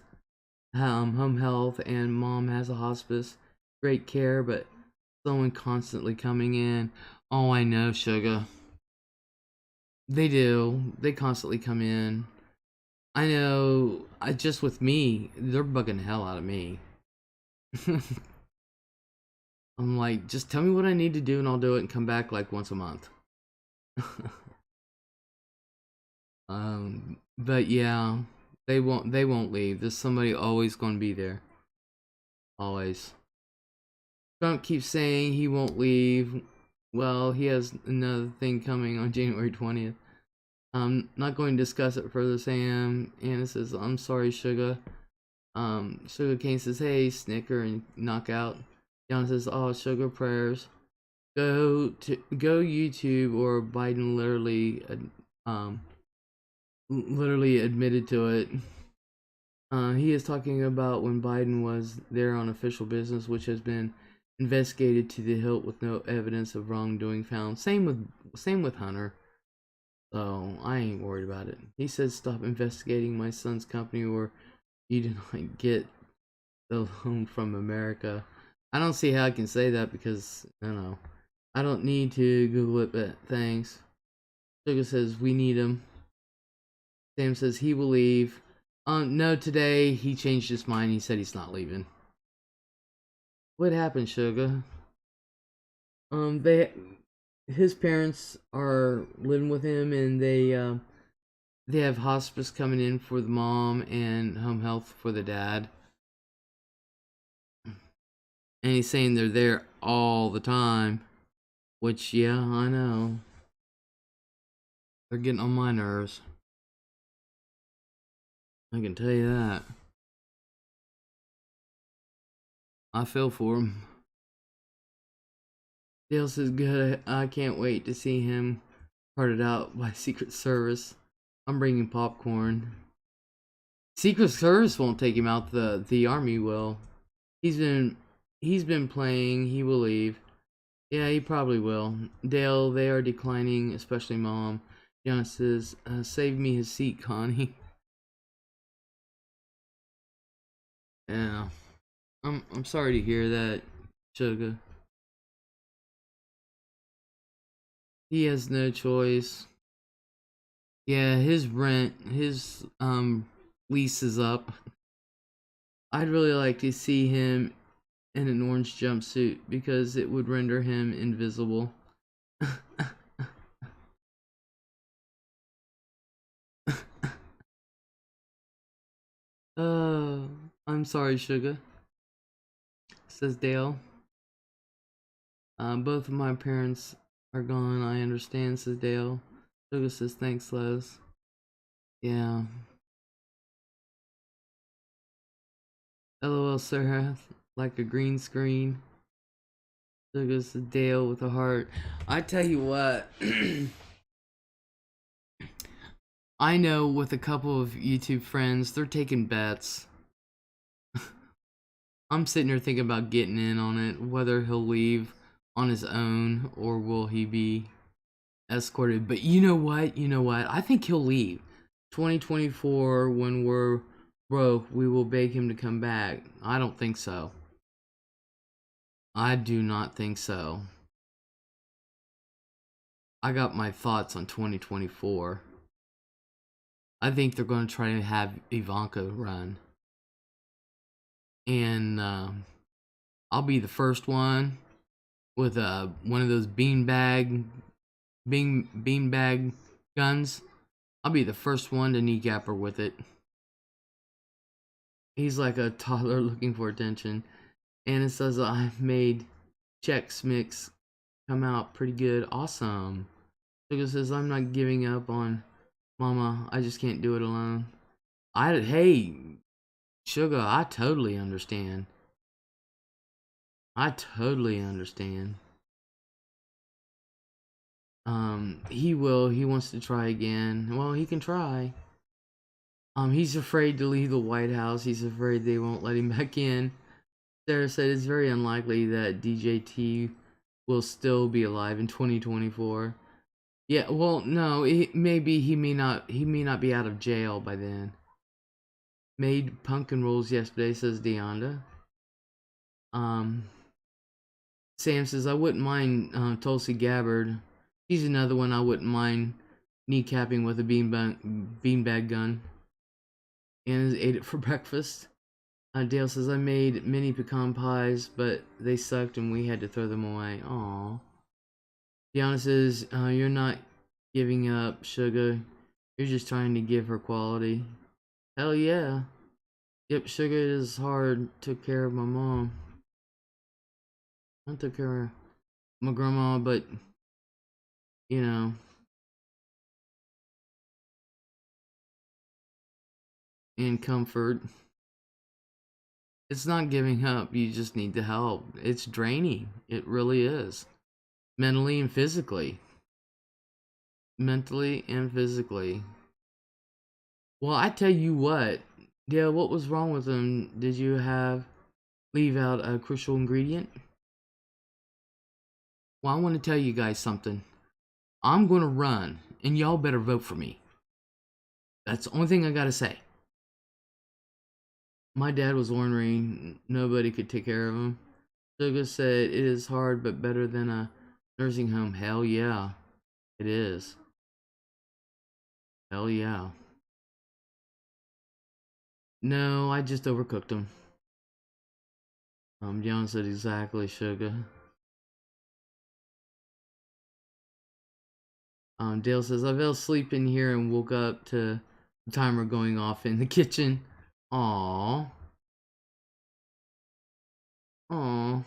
home health and mom has a hospice. Great care, but someone constantly coming in. Oh, I know, sugar. They do. They constantly come in. I know. Just with me, they're bugging the hell out of me. I'm like, just tell me what I need to do and I'll do it and come back like once a month. But yeah, they won't leave. There's somebody always gonna be there. Always. Trump keeps saying he won't leave. Well, he has another thing coming on January 20th. I'm not going to discuss it further, Sam. Anna says, I'm sorry, Sugar. Sugar Cane says, hey, snicker and knockout. John says, oh, Sugar prayers. Go YouTube or Biden literally admitted to it. He is talking about when Biden was there on official business, which has been investigated to the hilt with no evidence of wrongdoing found. Same with Hunter. So I ain't worried about it. He says stop investigating my son's company or you do not get the loan from America. I don't see how I can say that because I don't know. I don't need to Google it, but thanks. Sugar says we need him. Sam says he will leave. No, today he changed his mind. He said he's not leaving. What happened, Sugar? His parents are living with him, and they have hospice coming in for the mom and home health for the dad. And he's saying they're there all the time, which yeah, I know. They're getting on my nerves. I can tell you that. I feel for him. Dale says good. I can't wait to see him carted out by Secret Service. I'm bringing popcorn. Secret Service won't take him out. The army will. He's been playing. He will leave. Yeah, he probably will. Dale, they are declining, especially mom. John says, "Save me his seat, Connie." Yeah, I'm sorry to hear that, Sugar. He has no choice. Yeah, his lease is up. I'd really like to see him in an orange jumpsuit because it would render him invisible. Oh, I'm sorry, Sugar, says Dale. Both of my parents are gone. I understand, says Dale. Sugar says, thanks, Les. Yeah. LOL, Sarah, like a green screen. Sugar says, Dale with a heart. I tell you what. I know with a couple of YouTube friends, they're taking bets. I'm sitting here thinking about getting in on it, whether he'll leave on his own or will he be escorted. But you know what? You know what? I think he'll leave. 2024, when we're broke, we will beg him to come back. I don't think so. I do not think so. I got my thoughts on 2024. I think they're going to try to have Ivanka run. And I'll be the first one with one of those beanbag guns. I'll be the first one to kneecap her with it. He's like a toddler looking for attention. And it says I've made Chex Mix come out pretty good. Awesome. Sugar says I'm not giving up on Mama. I just can't do it alone. Hey, Sugar, I totally understand. I totally understand. He will. He wants to try again. Well, he can try. He's afraid to leave the White House. He's afraid they won't let him back in. Sarah said it's very unlikely that DJT will still be alive in 2024. Yeah, well, no, maybe he may not. He may not be out of jail by then. Made pumpkin rolls yesterday, says Deonda. Um, Sam says I wouldn't mind Tulsi Gabbard. She's another one I wouldn't mind kneecapping with a beanbag gun. Anna ate it for breakfast. Dale says I made mini pecan pies, but they sucked and we had to throw them away. Aww. Deanna says you're not giving up, Sugar. You're just trying to give her quality. Hell yeah. Yep, Sugar is hard. Took care of my mom. I took care of my grandma, but you know, in comfort. It's not giving up, you just need to help. It's draining. It really is. Mentally and physically. Mentally and physically. Well, I tell you what, Dale, what was wrong with him? Did you leave out a crucial ingredient? Well, I want to tell you guys something. I'm going to run, and y'all better vote for me. That's the only thing I gotta say. My dad was ornery. Nobody could take care of him. Suga said it is hard, but better than a nursing home. Hell yeah, it is. Hell yeah. No, I just overcooked them. John said exactly, Suga. Dale says I fell asleep in here and woke up to the timer going off in the kitchen. Aww. Aww.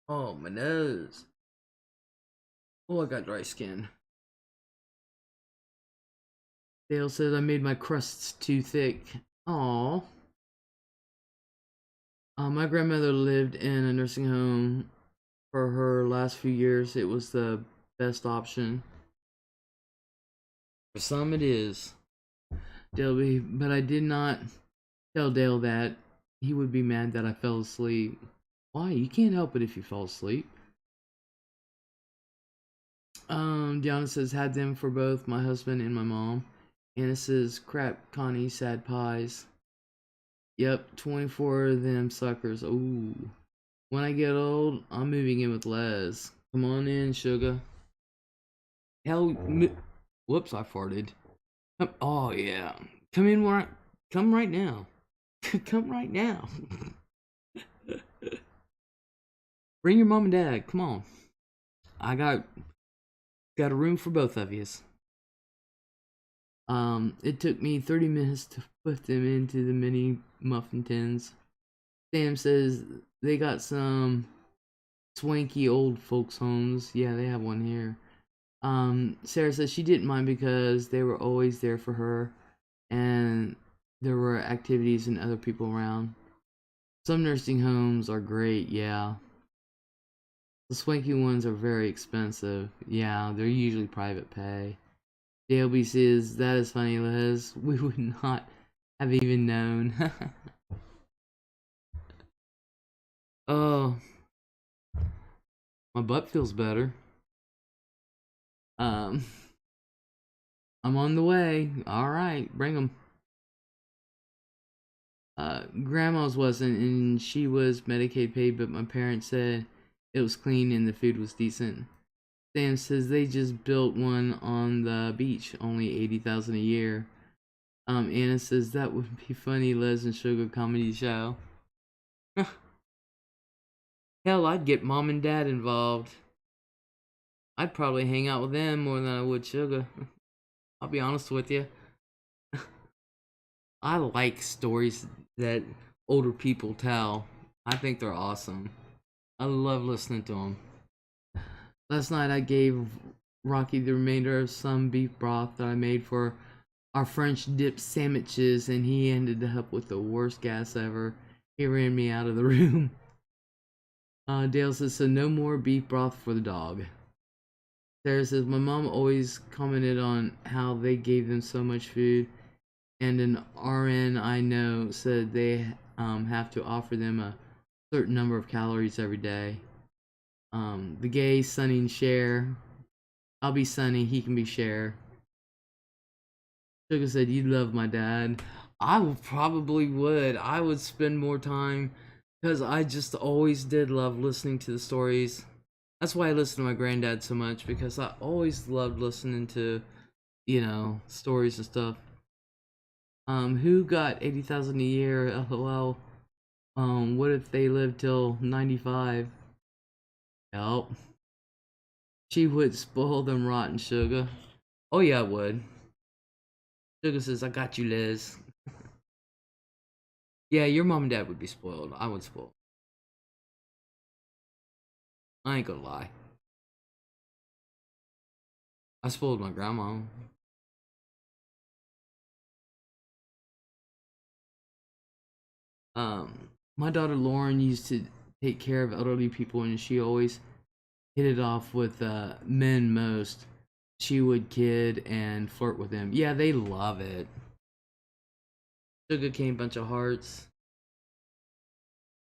Oh, my nose. Oh, I got dry skin. Dale said I made my crusts too thick. Aww. My grandmother lived in a nursing home for her last few years. It was the best option. For some it is. Dale, but I did not tell Dale that. He would be mad that I fell asleep. Why? You can't help it if you fall asleep. Diana says, had them for both my husband and my mom. Anna says, crap, Connie, sad pies. Yep, 24 of them suckers. Ooh. When I get old, I'm moving in with Les. Come on in, sugar. Hell, whoops, I farted. Oh, yeah. Come in come right now. Come right now. Bring your mom and dad. Come on. I got a room for both of yous. It took me 30 minutes to put them into the mini muffin tins. Sam says they got some swanky old folks homes. Yeah, they have one here. Sarah says she didn't mind because they were always there for her and there were activities and other people around. Some nursing homes are great, yeah. The swanky ones are very expensive. Yeah, they're usually private pay. DLB says, that is funny, Liz. We would not have even known. Oh, my butt feels better. I'm on the way. Alright, bring them. Grandma's wasn't, and she was Medicaid paid, but my parents said it was clean and the food was decent. Sam says they just built one on the beach, only $80,000 a year. Anna says that would be funny, Les and Sugar comedy show. Hell, I'd get mom and dad involved. I'd probably hang out with them more than I would Sugar. I'll be honest with you. I like stories that older people tell. I think they're awesome. I love listening to them. Last night I gave Rocky the remainder of some beef broth that I made for our French dip sandwiches, and he ended up with the worst gas ever. He ran me out of the room. Dale says, so no more beef broth for the dog. Sarah says, my mom always commented on how they gave them so much food, and an RN I know said they have to offer them a certain number of calories every day. The gay, Sunny, and Cher. I'll be Sunny, he can be Cher. Sugar said, you love my dad. Probably would. I would spend more time because I just always did love listening to the stories. That's why I listen to my granddad so much, because I always loved listening to, stories and stuff. Who got 80,000 a year? LOL. What if they lived till 95? Help. She would spoil them rotten, Sugar. Oh yeah, I would. Sugar says, I got you, Liz. Yeah, your mom and dad would be spoiled. I would spoil. I ain't gonna lie. I spoiled my grandma. My daughter Lauren used to take care of elderly people, and she always hit it off with men most. She would kid and flirt with them. Yeah, they love it. Sugar cane, bunch of hearts.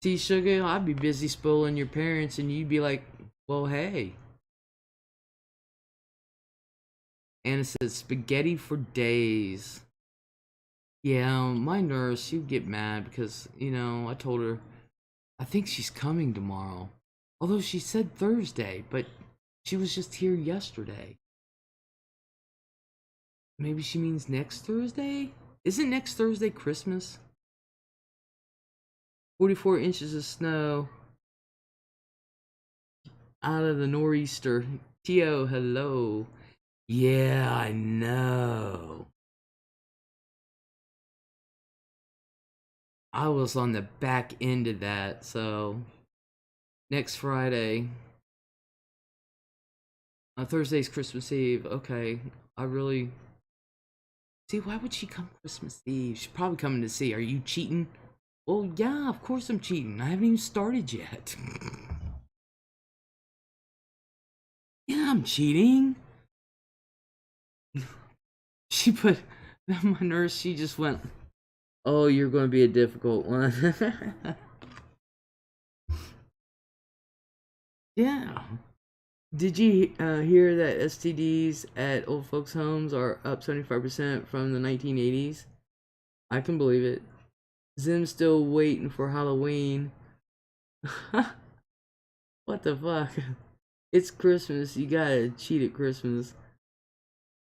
See, Sugar, I'd be busy spoiling your parents, and you'd be like, well, hey. Anna says, spaghetti for days. Yeah, my nurse, she'd get mad because, I told her, I think she's coming tomorrow. Although she said Thursday, but she was just here yesterday. Maybe she means next Thursday? Isn't next Thursday Christmas? 44 inches of snow out of the nor'easter. Tio, hello. Yeah, I know. I was on the back end of that, so next Friday. Thursday's Christmas Eve. Okay, I really... See, why would she come Christmas Eve? She's probably coming to see. Are you cheating? Well, yeah, of course I'm cheating. I haven't even started yet. Yeah, I'm cheating. She put... My nurse, she just went... Oh, you're going to be a difficult one. Yeah. Did you hear that STDs at old folks' homes are up 75% from the 1980s? I can believe it. Zim's still waiting for Halloween. What the fuck? It's Christmas. You gotta cheat at Christmas.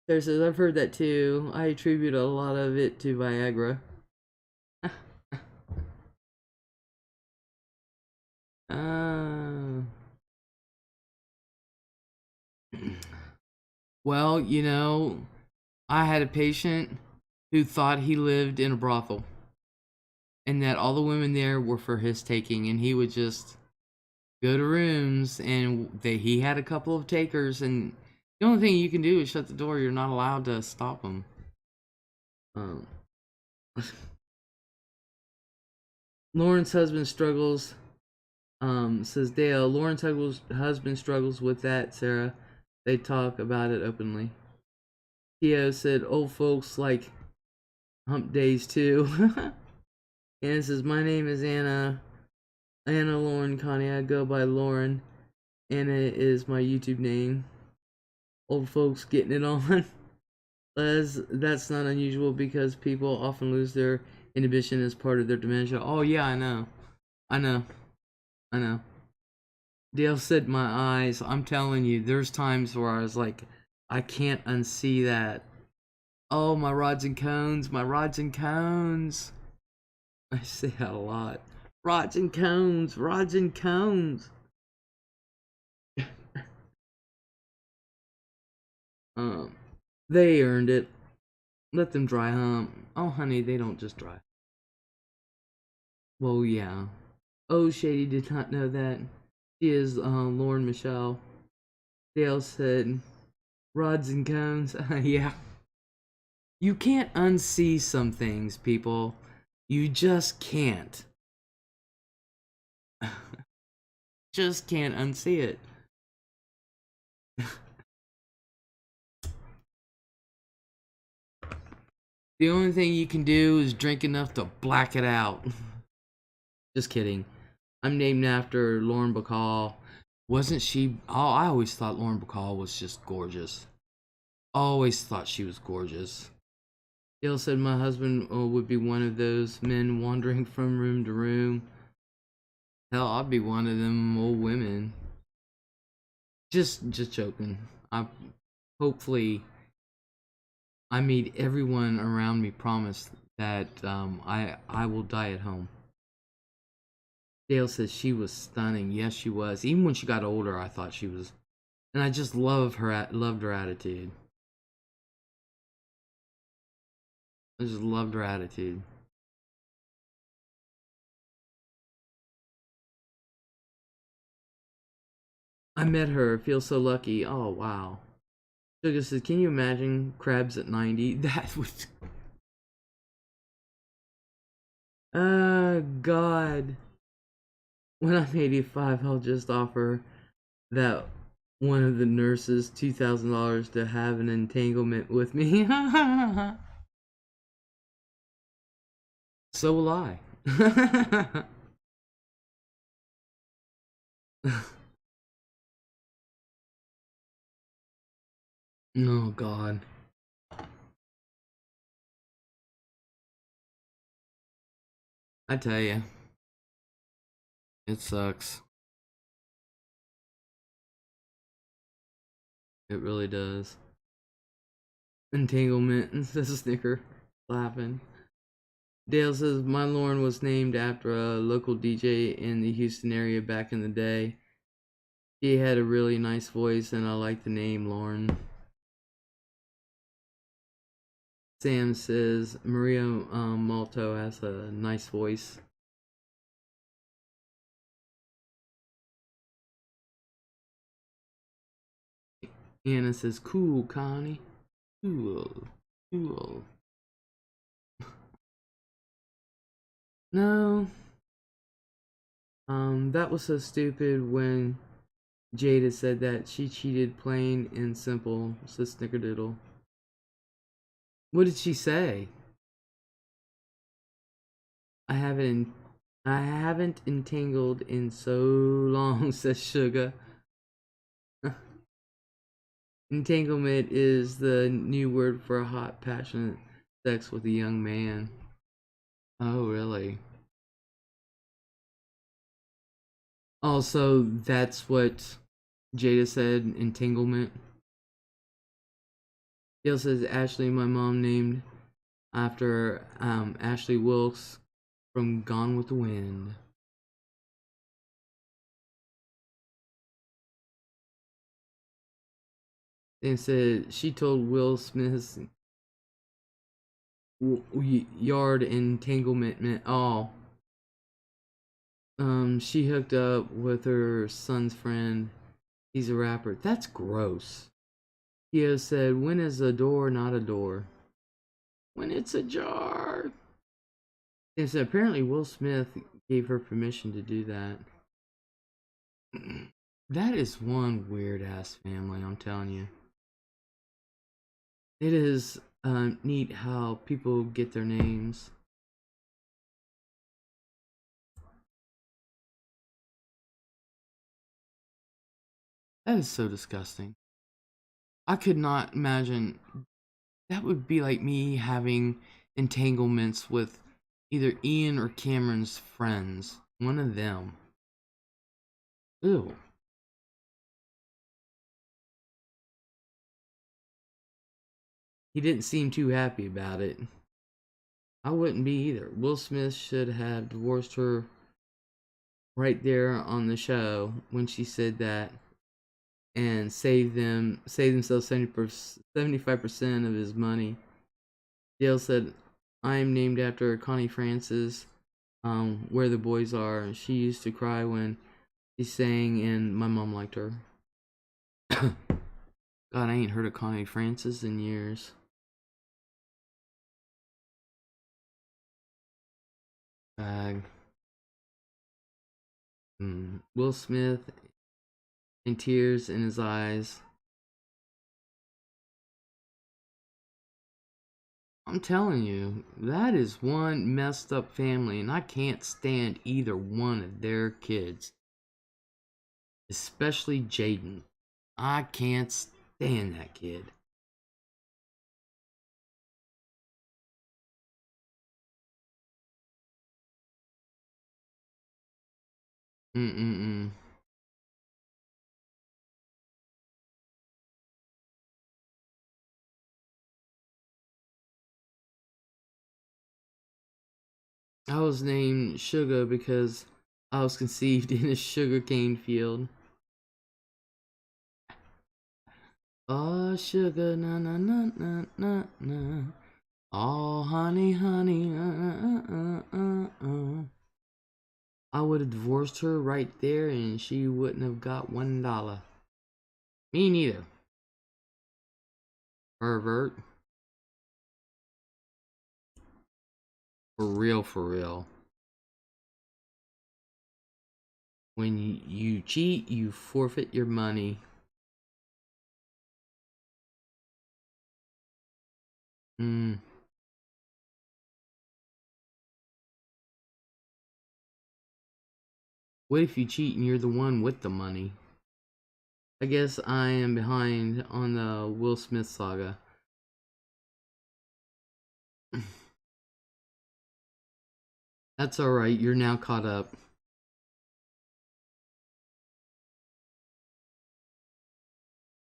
Sarah says, I've heard that too. I attribute a lot of it to Viagra. uh... Well, I had a patient who thought he lived in a brothel and that all the women there were for his taking, and he would just go to rooms, and he had a couple of takers, and the only thing you can do is shut the door. You're not allowed to stop them. Lauren's husband struggles. Says Dale, Lauren's husband struggles with that, Sarah. They talk about it openly. Theo said old folks like hump days too. Anna says, my name is Anna. Anna Lauren Connie. I go by Lauren. Anna is my YouTube name. Old folks getting it on. Les, that's not unusual because people often lose their inhibition as part of their dementia. Oh yeah, I know. Dale said my eyes. I'm telling you, there's times where I was like, I can't unsee that. Oh, my rods and cones, my rods and cones. I say that a lot. Rods and cones, rods and cones. They earned it. Let them dry hump. Oh, honey, they don't just dry. Well, yeah. Oh, Shady did not know that. She is Lauren Michelle. Dale said, rods and cones. Yeah. You can't unsee some things, people. You just can't. Just can't unsee it. The only thing you can do is drink enough to black it out. Just kidding. I'm named after Lauren Bacall. Wasn't she? Oh, I always thought Lauren Bacall was just gorgeous. Always thought she was gorgeous. Gail said my husband would be one of those men wandering from room to room. Hell, I'd be one of them old women. Just joking. I hopefully I made everyone around me promise that I will die at home. Dale says she was stunning. Yes, she was. Even when she got older, I thought she was, and I just loved her attitude. I just loved her attitude. I met her. Feel so lucky. Oh wow. Sugar says, "Can you imagine crabs at 90? That was." God. When I'm 85, I'll just offer that one of the nurses $2,000 to have an entanglement with me. So will I. Oh God. I tell you, it sucks. It really does. Entanglement, says Snicker, laughing. Dale says my Lauren was named after a local DJ in the Houston area back in the day. He had a really nice voice, and I like the name Lauren. Sam says Maria Malto has a nice voice. Anna says, "Cool, Connie. Cool, cool." No, that was so stupid when Jada said that she cheated, plain and simple. Says Snickerdoodle. What did she say? I haven't, I haven't entangled in so long. Says Sugar. Entanglement is the new word for a hot, passionate sex with a young man. Oh, really? Also, that's what Jada said, entanglement. Dale says Ashley, my mom named after Ashley Wilkes from Gone with the Wind. And said she told Will Smith's yard entanglement. Oh, she hooked up with her son's friend. He's a rapper. That's gross. Theo said, "When is a door not a door? When it's a jar." And so apparently Will Smith gave her permission to do that. That is one weird ass family, I'm telling you. It is neat how people get their names. That is so disgusting. I could not imagine. That would be like me having entanglements with either Ian or Cameron's friends. One of them. Ew. He didn't seem too happy about it. I wouldn't be either. Will Smith should have divorced her right there on the show when she said that, and save themselves 75% of his money. Dale said, "I am named after Connie Francis, Where the Boys Are. She used to cry when she sang, and my mom liked her." God, I ain't heard of Connie Francis in years. Bag. Will Smith and tears in his eyes. I'm telling you, that is one messed up family, and I can't stand either one of their kids. Especially Jaden. I can't stand that kid. Mm-mm-mm. I was named Sugar because I was conceived in a sugarcane field. Oh, sugar, na na na na na na. Oh, honey, honey, I would have divorced her right there and she wouldn't have got $1. Me neither. Pervert. For real, for real. When you cheat, you forfeit your money. Hmm. What if you cheat and you're the one with the money? I guess I am behind on the Will Smith saga. That's alright, you're now caught up.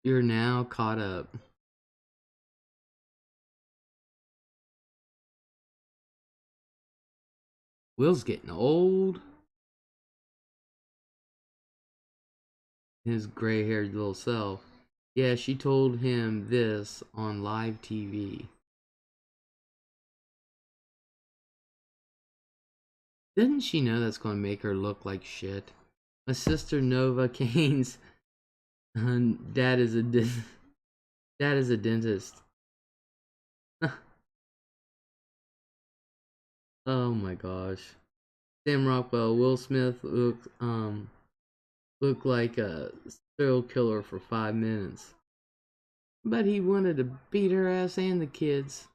You're now caught up. Will's getting old. His gray haired little self. Yeah, she told him this on live TV. Doesn't she know that's going to make her look like shit? My sister Nova Kane's dad is a dad is a dentist. Oh my gosh. Sam Rockwell, Will Smith looked like a serial killer for 5 minutes. But he wanted to beat her ass and the kids.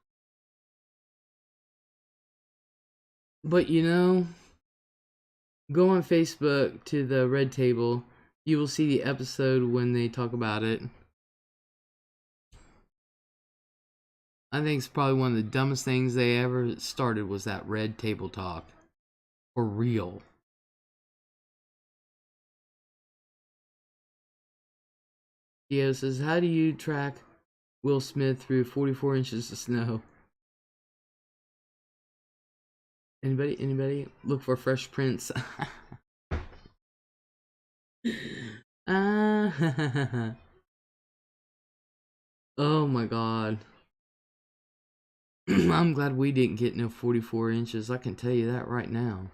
But you know, go on Facebook to the Red Table. You will see the episode when they talk about it. I think it's probably one of the dumbest things they ever started was that Red Table talk. For real. Theo says, how do you track Will Smith through 44 inches of snow? Anybody? Anybody? Look for Fresh Prince. Ah, oh my god. I'm glad we didn't get no 44 inches. I can tell you that right now.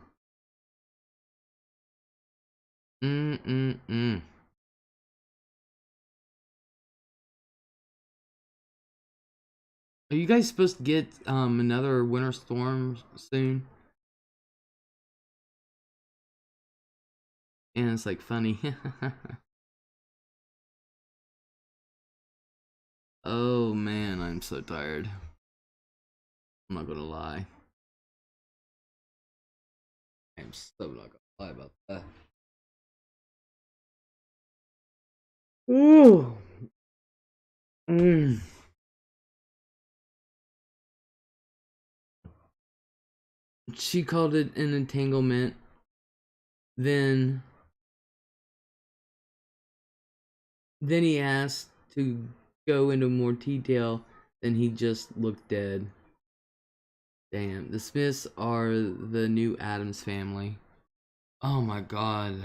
Mm-mm-mm. Are you guys supposed to get another winter storm soon? And it's like funny. Oh man, I'm so tired. I'm not gonna lie. I'm so not gonna lie about that. Ooh. Mm. She called it an entanglement. Then he asked to go into more detail, then he just looked dead. Damn, the Smiths are the new Addams family. Oh my god.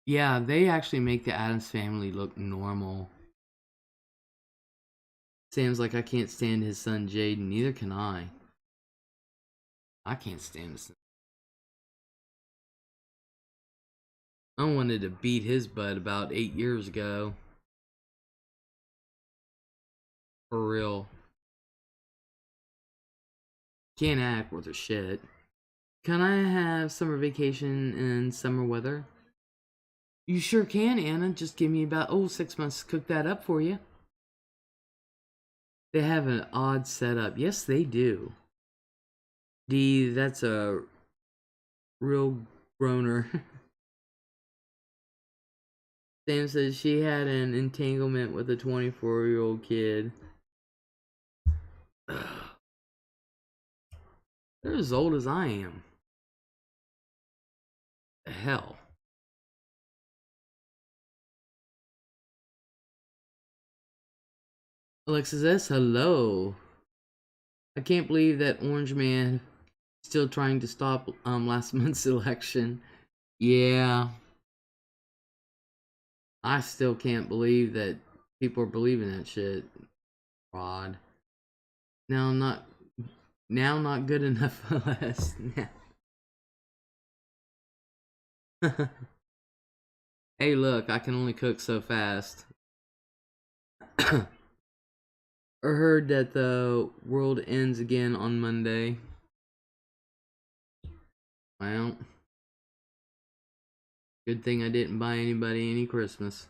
Yeah, they actually make the Addams family look normal. Sam's like, I can't stand his son Jaden. Neither can I. I can't stand his son. I wanted to beat his butt about 8 years ago. For real. Can't act worth a shit. Can I have summer vacation in summer weather? You sure can, Anna. Just give me about 6 months to cook that up for you. They have an odd setup. Yes, they do. D, that's a real groaner. Sam says she had an entanglement with a 24-year-old kid. They're as old as I am. The hell. Alexis S, hello. I can't believe that Orange Man is still trying to stop last month's election. Yeah. I still can't believe that people are believing that shit. Fraud. Now not good enough for less. Hey look, I can only cook so fast. I heard that the world ends again on Monday. Well, good thing I didn't buy anybody any Christmas.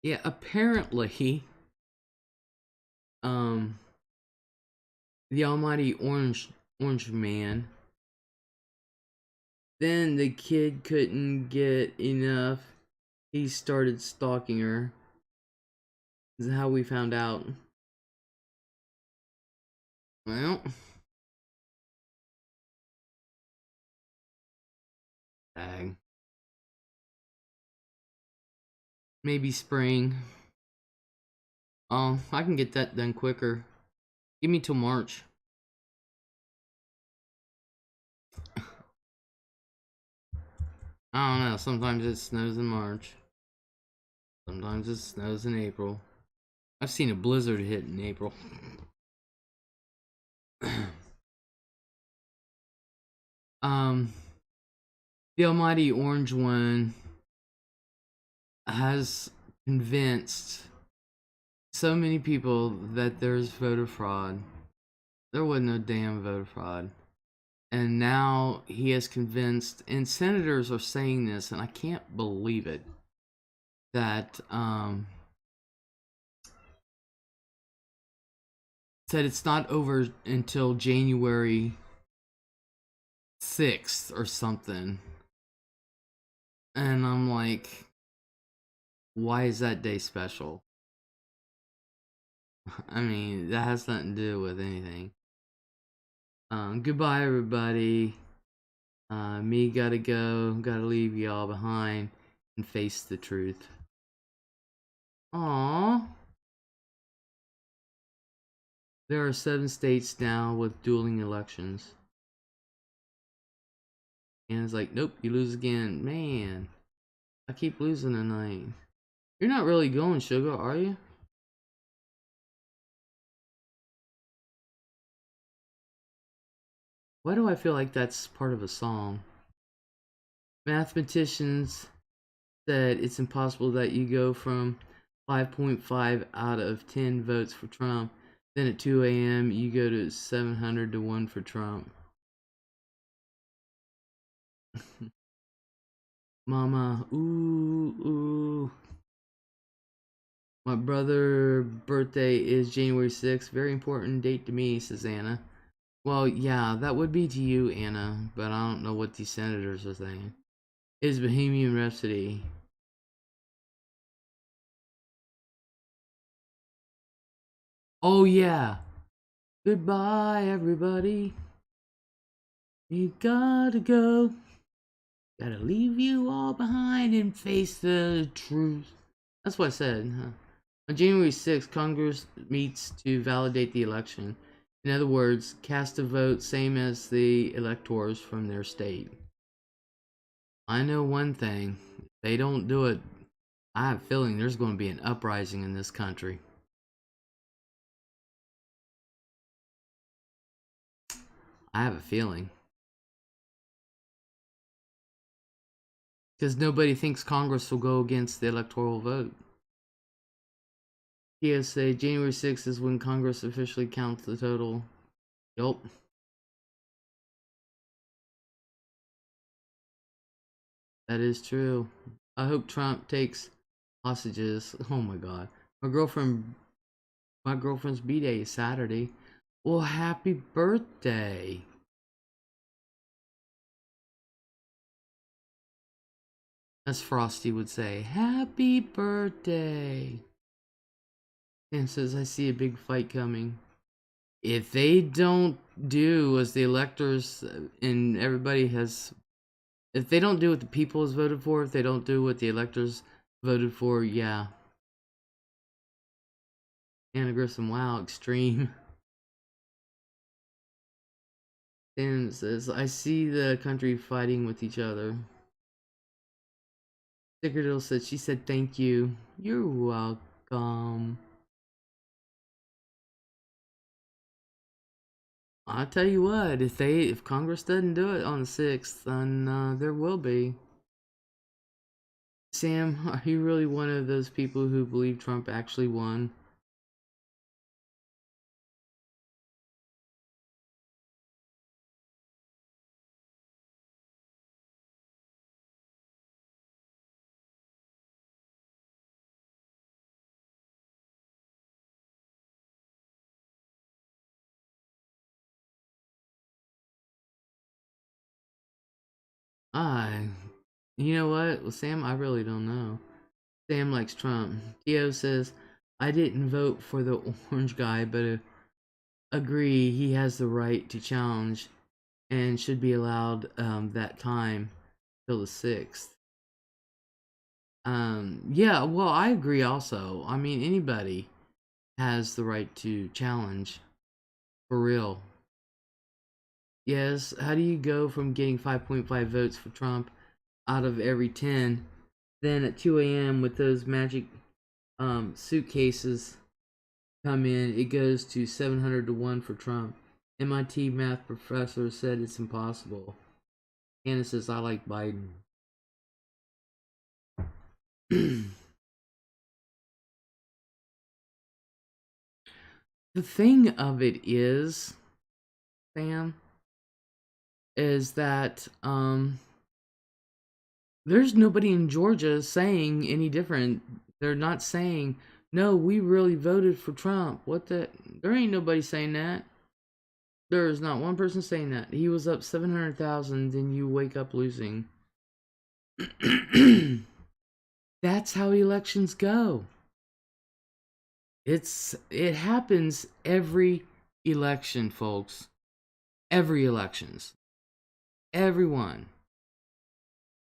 Yeah, apparently, the almighty orange man. Then the kid couldn't get enough. He started stalking her. This is how we found out. Well, dang. Maybe spring. Oh, I can get that done quicker. Give me till March. I don't know. Sometimes it snows in March. Sometimes it snows in April. I've seen a blizzard hit in April. um, the almighty orange one has convinced so many people that there's voter fraud. There wasn't no damn voter fraud. And now he has convinced, and senators are saying this, and I can't believe it, that said it's not over until January 6th or something. And I'm like, why is that day special? I mean, that has nothing to do with anything. Goodbye, everybody. Me gotta go. Gotta leave y'all behind and face the truth. Aww. There are 7 states now with dueling elections. And it's like, nope, you lose again. Man, I keep losing tonight. You're not really going, Sugar, are you? Why do I feel like that's part of a song? Mathematicians said it's impossible that you go from 5.5 out of 10 votes for Trump, then at 2 a.m. you go to 700 to 1 for Trump. Mama, ooh, ooh. My brother's birthday is January 6th. Very important date to me, says Anna. Well, yeah, that would be to you, Anna, but I don't know what these senators are saying. Is Bohemian Rhapsody. Oh, yeah. Goodbye, everybody. You gotta go. Gotta leave you all behind and face the truth. That's what I said. Huh? On January 6th, Congress meets to validate the election. In other words, cast a vote same as the electors from their state. I know one thing. If they don't do it, I have a feeling there's going to be an uprising in this country. I have a feeling. Because nobody thinks Congress will go against the electoral vote. PSA, January 6th is when Congress officially counts the total. Yup. That is true. I hope Trump takes hostages. Oh my god. My girlfriend's B-day is Saturday. Well, happy birthday. As Frosty would say, happy birthday. And says, I see a big fight coming. If they don't do as the electors and everybody has, if they don't do what the people has voted for, if they don't do what the electors voted for, yeah. Anna Grissom, wow, extreme. And says, I see the country fighting with each other. Snickerdoodle said, she said thank you. You're welcome. I'll tell you what, if Congress doesn't do it on the 6th, then there will be. Sam, are you really one of those people who believe Trump actually won? I, you know what, well, Sam, I really don't know. Sam likes Trump. Tio says, I didn't vote for the orange guy, but agree he has the right to challenge and should be allowed that time till the 6th. Yeah, well, I agree also. I mean, anybody has the right to challenge. For real. Yes, how do you go from getting 5.5 votes for Trump out of every 10, then at 2 a.m. with those magic suitcases come in, it goes to 700 to 1 for Trump. MIT math professor said it's impossible. Hannah says, I like Biden. The thing of it is, Sam, is that there's nobody in Georgia saying any different. They're not saying, no, we really voted for Trump. What the? There ain't nobody saying that. There is not one person saying that. He was up 700,000, then you wake up losing. That's how elections go. It happens every election, folks. Every elections. Everyone.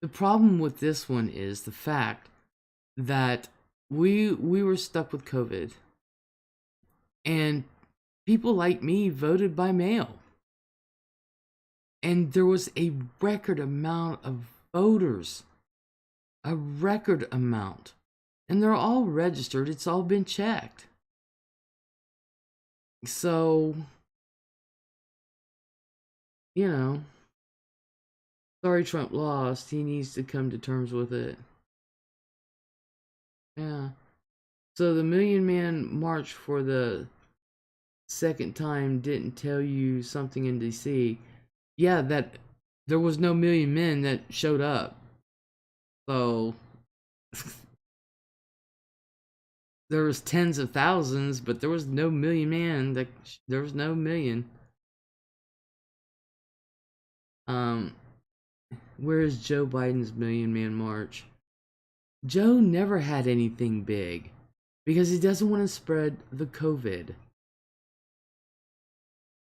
The problem with this one is the fact that we were stuck with COVID, and people like me voted by mail, and there was a record amount of voters, a record amount, and they're all registered. It's all been checked. So, you know, sorry Trump lost. He needs to come to terms with it. Yeah. So the Million Man March for the second time didn't tell you something in DC. Yeah, that there was no million men that showed up. So there was tens of thousands, but there was no million man. There was no million. Where is Joe Biden's Million Man March? Joe never had anything big because he doesn't want to spread the COVID.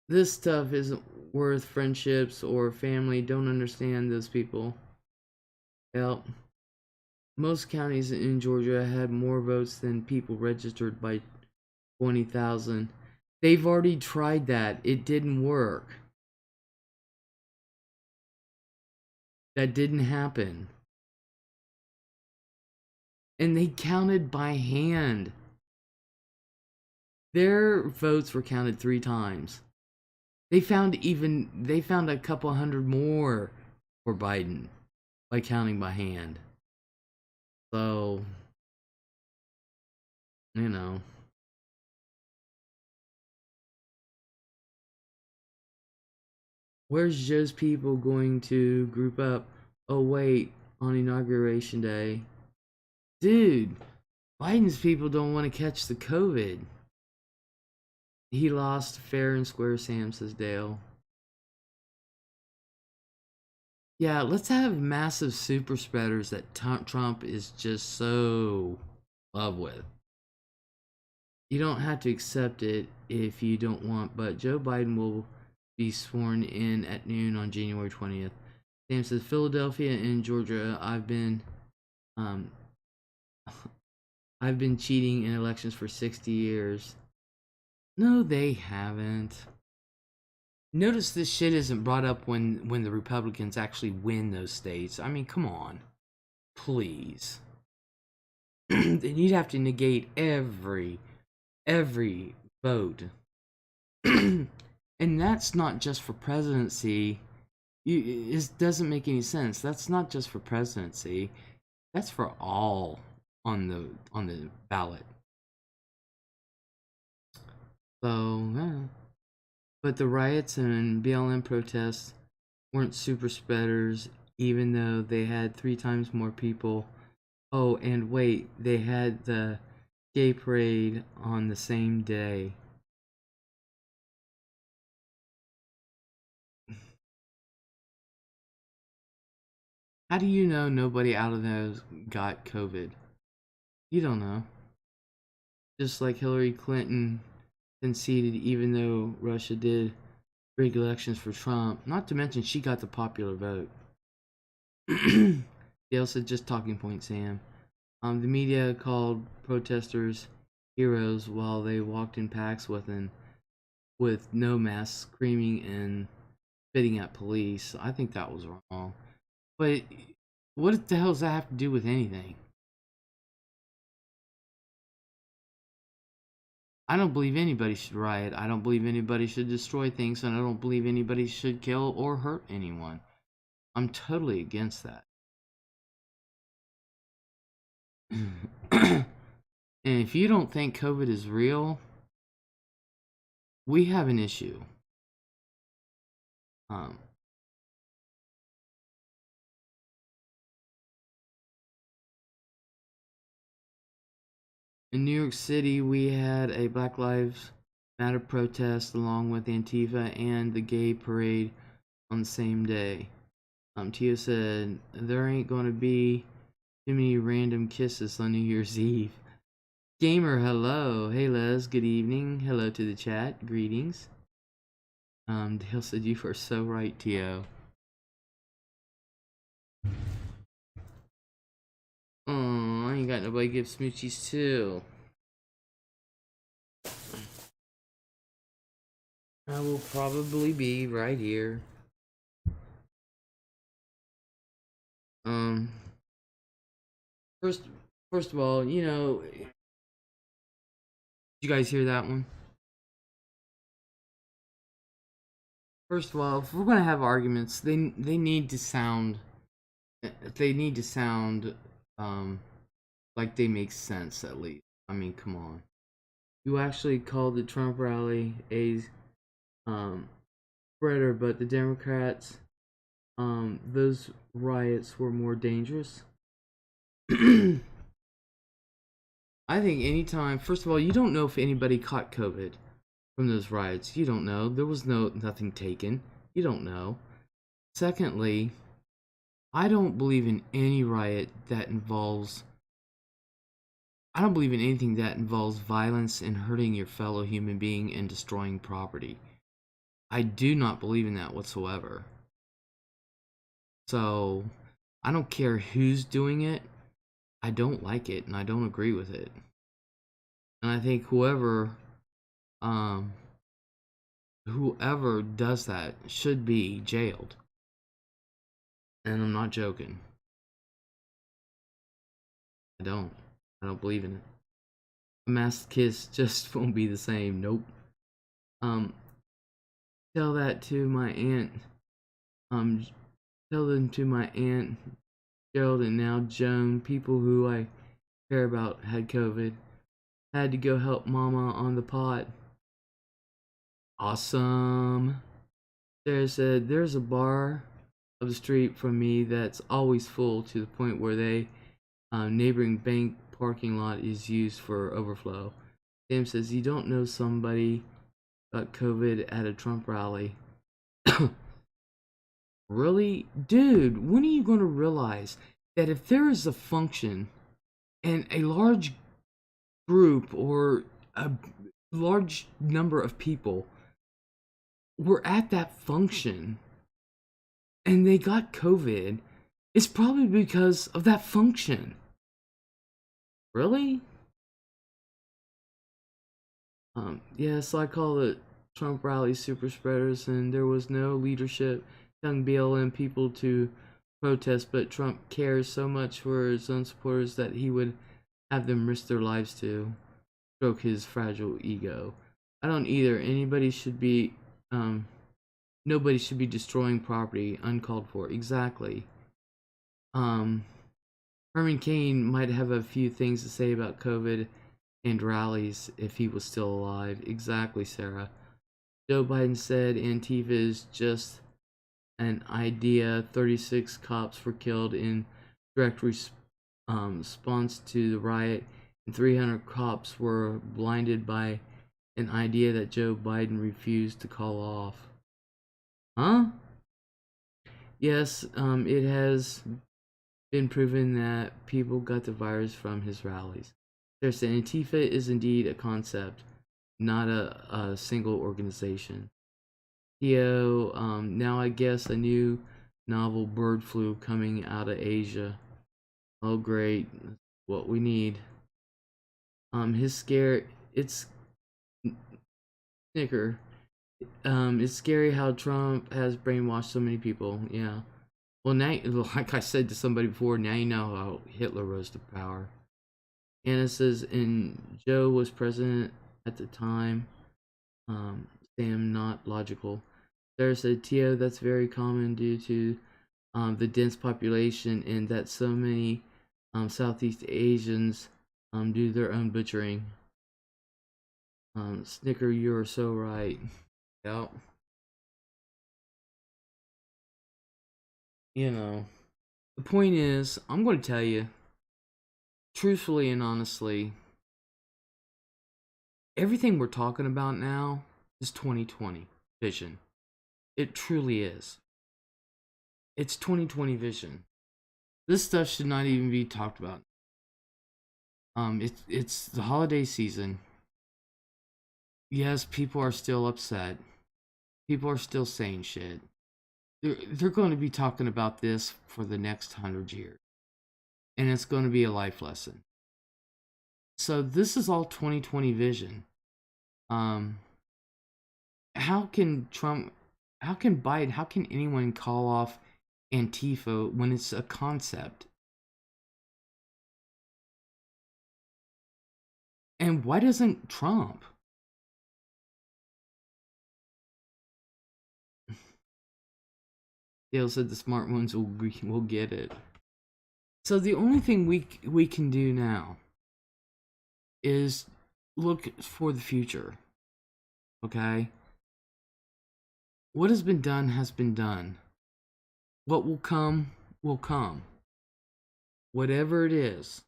This stuff isn't worth friendships or family. Don't understand those people. Well, most counties in Georgia had more votes than people registered by 20,000. They've already tried that. It didn't work. That didn't happen. And they counted by hand. Their votes were counted 3 times. They found a couple hundred more for Biden. by counting by hand. So, you know. Where's Joe's people going to group up? Oh, wait, on Inauguration Day. Dude, Biden's people don't want to catch the COVID. He lost fair and square, Sam, says Dale. Yeah, let's have massive super spreaders that Trump is just so in love with. You don't have to accept it if you don't want, but Joe Biden will be sworn in at noon on January 20th. Sam says Philadelphia and Georgia. Um, I've been cheating in elections for 60 years. No, they haven't. Notice this shit isn't brought up when the Republicans actually win those states. I mean, come on, please. Then you'd have to negate every vote, and that's not just for presidency. It doesn't make any sense. That's not just for presidency. That's for all on the ballot. So, but the riots and BLM protests weren't super spreaders, even though they had 3 times more people. Oh, and wait, they had the gay parade on the same day. How do you know nobody out of those got COVID? You don't know. Just like Hillary Clinton conceded, even though Russia did rig elections for Trump. Not to mention, she got the popular vote. Dale said, just talking point, Sam. The media called protesters heroes while they walked in packs with no masks, screaming and spitting at police. I think that was wrong. But what the hell does that have to do with anything? I don't believe anybody should riot. I don't believe anybody should destroy things, and I don't believe anybody should kill or hurt anyone. I'm totally against that. And if you don't think COVID is real, we have an issue. In New York City, we had a Black Lives Matter protest along with Antifa and the gay parade on the same day. Tio said, there ain't gonna be too many random kisses on New Year's Eve. Gamer, hello. Hey, Les, good evening. Hello to the chat. Greetings. Dale said, you are so right, Tio. Oh, I ain't got nobody to give smoochies to. I will probably be right here. First of all, did you guys hear that one? First of all, if we're gonna have arguments, they need to sound like they make sense at least. I mean, come on. You actually called the Trump rally a spreader, but the Democrats, those riots were more dangerous. I think anytime, first of all, you don't know if anybody caught COVID from those riots. You don't know. There was nothing taken. You don't know. Secondly, I don't believe in any riot that involves I don't believe in anything that involves violence and hurting your fellow human being and destroying property. I do not believe in that whatsoever. So, I don't care who's doing it. I don't like it and I don't agree with it. And I think whoever does that should be jailed. And I'm not joking. I don't believe in it. A masked kiss just won't be the same. Nope. Tell that to my aunt. Tell them to my aunt Gerald and now Joan, people who I care about, had COVID. Had to go help Mama on the pot. Awesome. Sarah said, there's a bar up the street from me that's always full to the point where they neighboring bank parking lot is used for overflow. Sam says, you don't know somebody got COVID at a Trump rally. Really? Dude, when are you going to realize that if there is a function and a large group or a large number of people were at that function and they got COVID, it's probably because of that function. Really? Yes, I call it Trump rally super spreaders, and there was no leadership telling BLM people to protest, but Trump cares so much for his own supporters that he would have them risk their lives to stroke his fragile ego. I don't either. Nobody should be destroying property uncalled for. Exactly. Herman Cain might have a few things to say about COVID and rallies if he was still alive. Exactly, Sarah. Joe Biden said Antifa is just an idea. 36 cops were killed in direct response to the riot, and 300 cops were blinded by an idea that Joe Biden refused to call off. Huh? Yes, it has been proven that people got the virus from his rallies. There's Antifa is indeed a concept, not a single organization. Theo, now I guess a new novel bird flu coming out of Asia. Oh great, what we need. His scare, it's Snicker. It's scary how Trump has brainwashed so many people. Yeah. Well, now, like I said to somebody before, now you know how Hitler rose to power. Anna says, and Joe was president at the time. Sam, not logical. Sarah said, Tio, that's very common due to the dense population and that so many Southeast Asians do their own butchering. Snicker, you're so right. Yep. You know, the point is, I'm going to tell you, truthfully and honestly, everything we're talking about now is 2020 vision. It truly is. It's 2020 vision. This stuff should not even be talked about. It's the holiday season. Yes, people are still upset. People are still saying shit. They're going to be talking about this for the next 100 years. And it's going to be a life lesson. So this is all 2020 vision. How can Trump, how can Biden, how can anyone call off Antifa when it's a concept? And why doesn't Trump? Dale said the smart ones will get it. So the only thing we can do now is look for the future. Okay? What has been done has been done. What will come will come. Whatever it is.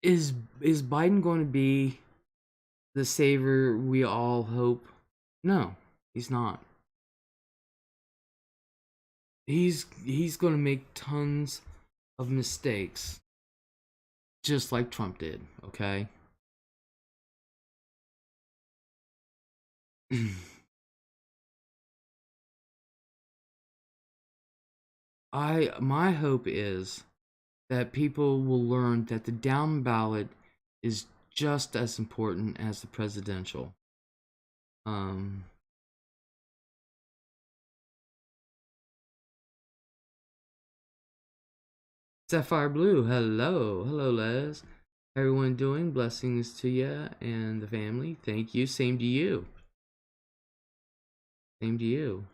Is Biden going to be the savior we all hope? No, he's not. He's going to make tons of mistakes just like Trump did, okay? My hope is that people will learn that the down ballot is just as important as the presidential. Sapphire Blue, hello Les. How everyone doing? Blessings to you and the family. Thank you. Same to you. Same to you.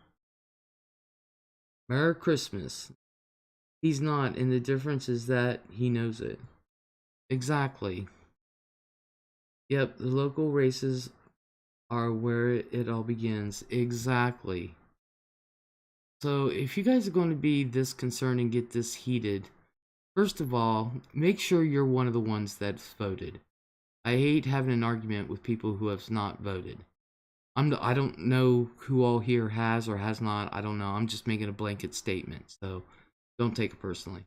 Merry Christmas. He's not, and the difference is that he knows it. Exactly. Yep, the local races are where it all begins. Exactly. So, if you guys are going to be this concerned and get this heated, first of all, make sure you're one of the ones that's voted. I hate having an argument with people who have not voted. I don't know who all here has or has not. I don't know. I'm just making a blanket statement, so don't take it personally.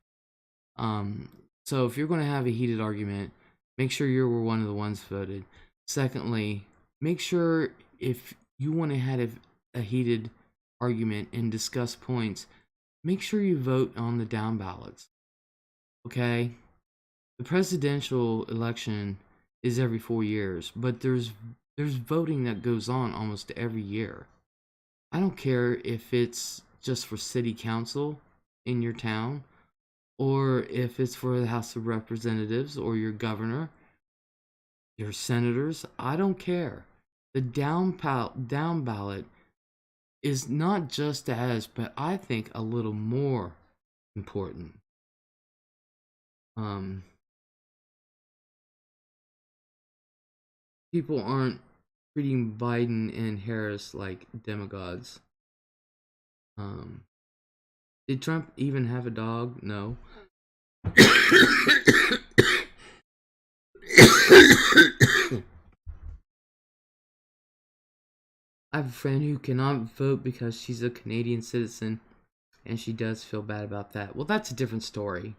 Um, so if you're going to have a heated argument, make sure you're one of the ones voted. Secondly, make sure if you want to have a heated argument and discuss points, make sure you vote on the down ballots. Okay? The presidential election is every 4 years, but there's voting that goes on almost every year. I don't care if it's just for city council in your town, or if it's for the House of Representatives or your governor, your senators. I don't care. The down ballot is not just as, but I think a little more important. People aren't treating Biden and Harris like demigods. Did Trump even have a dog? No. I have a friend who cannot vote because she's a Canadian citizen, and she does feel bad about that. Well, that's a different story.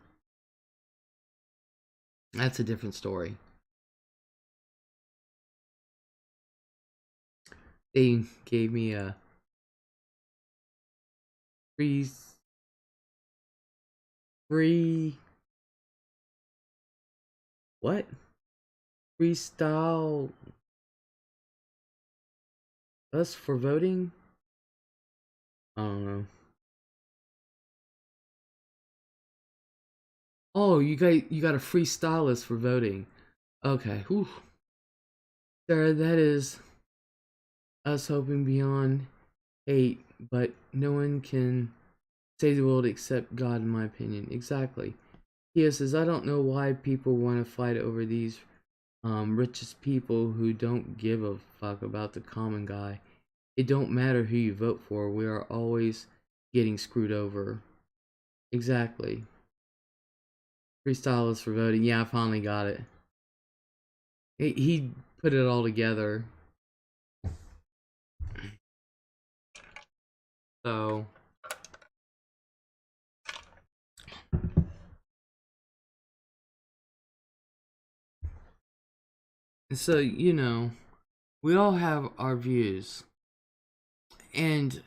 That's a different story. They gave me a free what? Freestyle us for voting? I don't know. Oh, you got a freestyle us for voting. Okay. Whew. Sarah, that is us hoping beyond hate, but no one can save the world except God, in my opinion. Exactly. He says, I don't know why people want to fight over these richest people who don't give a fuck about the common guy. It don't matter who you vote for. We are always getting screwed over. Exactly. Freestyle is for voting. Yeah, I finally got it. He put it all together. So you know, we all have our views. And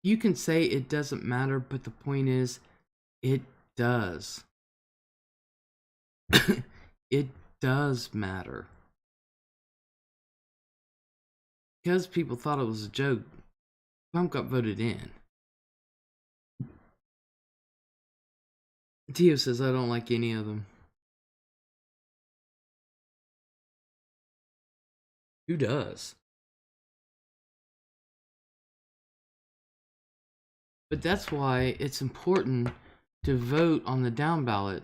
you can say it doesn't matter, but the point is, it does. It does matter. Because people thought it was a joke, Trump got voted in. Tio says, I don't like any of them. Who does? But that's why it's important to vote on the down ballot.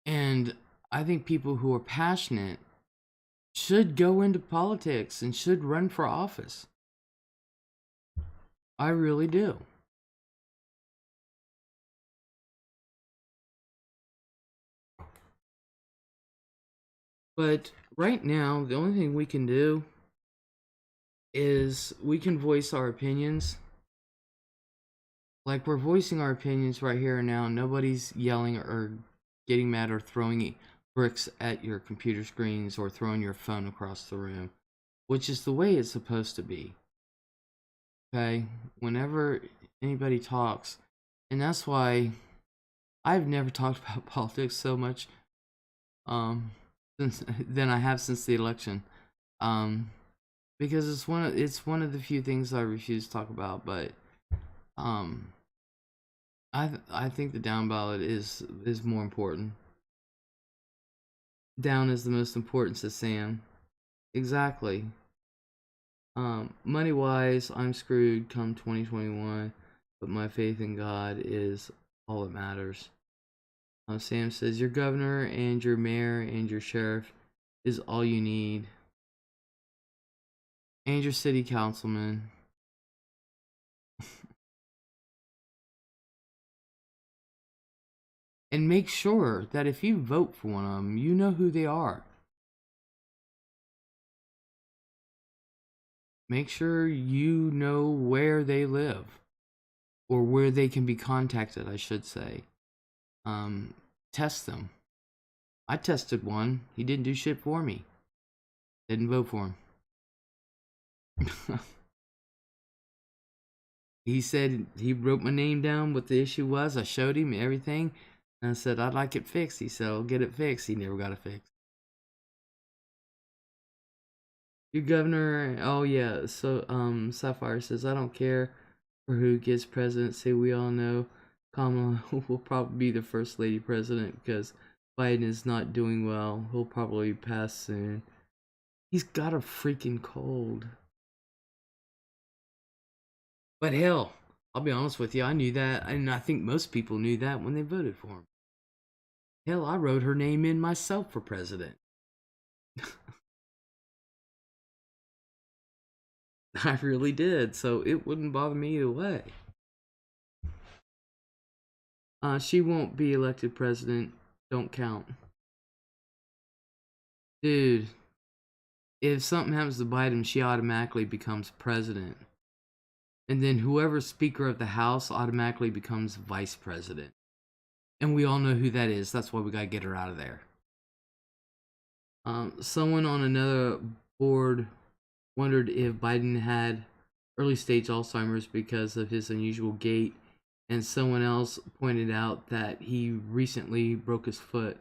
And I think people who are passionate should go into politics and should run for office. I really do. But right now, the only thing we can do is we can voice our opinions. Like, we're voicing our opinions right here and now. Nobody's yelling or getting mad or throwing bricks at your computer screens or throwing your phone across the room, which is the way it's supposed to be. Okay? Whenever anybody talks, and that's why I've never talked about politics so much than I have since the election. Because it's one of the few things I refuse to talk about, but I think the down ballot is more important. Down is the most important, says Sam. Exactly. Money wise, I'm screwed come 2021, but my faith in God is all that matters. Sam says, your governor and your mayor and your sheriff is all you need. And your city councilman. And make sure that if you vote for one of them, you know who they are. Make sure you know where they live. Or where they can be contacted, I should say. Test them. I tested one. He didn't do shit for me. Didn't vote for him. He said he wrote my name down, what the issue was. I showed him everything. And I said, I'd like it fixed. He said, I'll get it fixed. He never got it fixed. Your governor, oh yeah. So, Sapphire says, I don't care for who gets presidency. We all know Kamala will probably be the first lady president because Biden is not doing well. He'll probably pass soon. He's got a freaking cold. But hell, I'll be honest with you, I knew that, and I think most people knew that when they voted for him. Hell, I wrote her name in myself for president. I really did, so it wouldn't bother me either way. She won't be elected president. Don't count. Dude, if something happens to Biden, she automatically becomes president. And then whoever's Speaker of the House automatically becomes Vice President. And we all know who that is. That's why we gotta get her out of there. Someone on another board wondered if Biden had early stage Alzheimer's because of his unusual gait. And someone else pointed out that he recently broke his foot.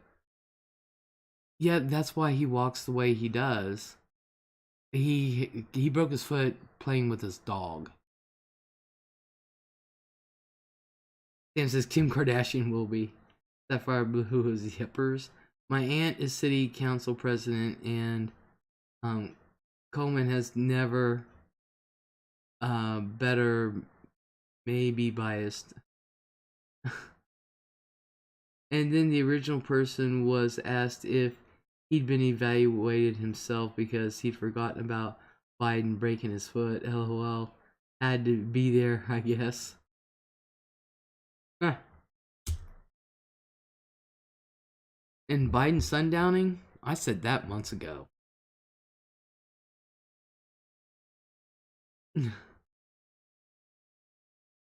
Yeah, that's why he walks the way he does. He broke his foot playing with his dog. Sam says Kim Kardashian will be. Sapphire Blue is yippers. My aunt is city council president, and Coleman has never better, maybe biased. And then the original person was asked if he'd been evaluated himself because he'd forgotten about Biden breaking his foot. LOL. Had to be there, I guess. Huh. And Biden sundowning? I said that months ago.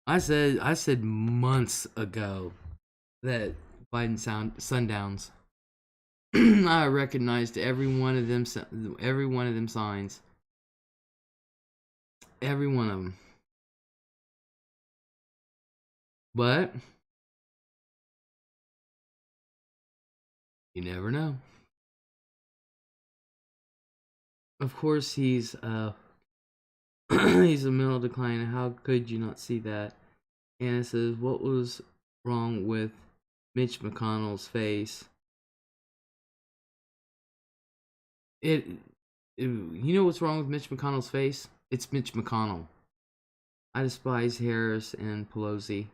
I said months ago that Biden sundowns. I recognized every one of them signs. Every one of them. But you never know. Of course, he's he's a mental decline. How could you not see that? And it says, what was wrong with Mitch McConnell's face? You know what's wrong with Mitch McConnell's face? It's Mitch McConnell. I despise Harris and Pelosi.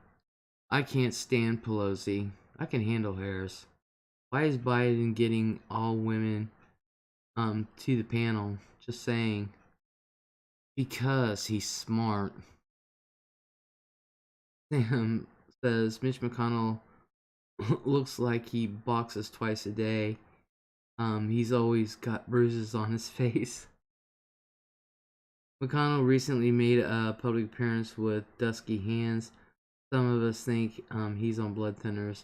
I can't stand Pelosi. I can handle Harris. Why is Biden getting all women to the panel? Just saying. Because he's smart. Sam says Mitch McConnell looks like he boxes twice a day. He's always got bruises on his face. McConnell recently made a public appearance with dusky hands. Some of us think he's on blood thinners.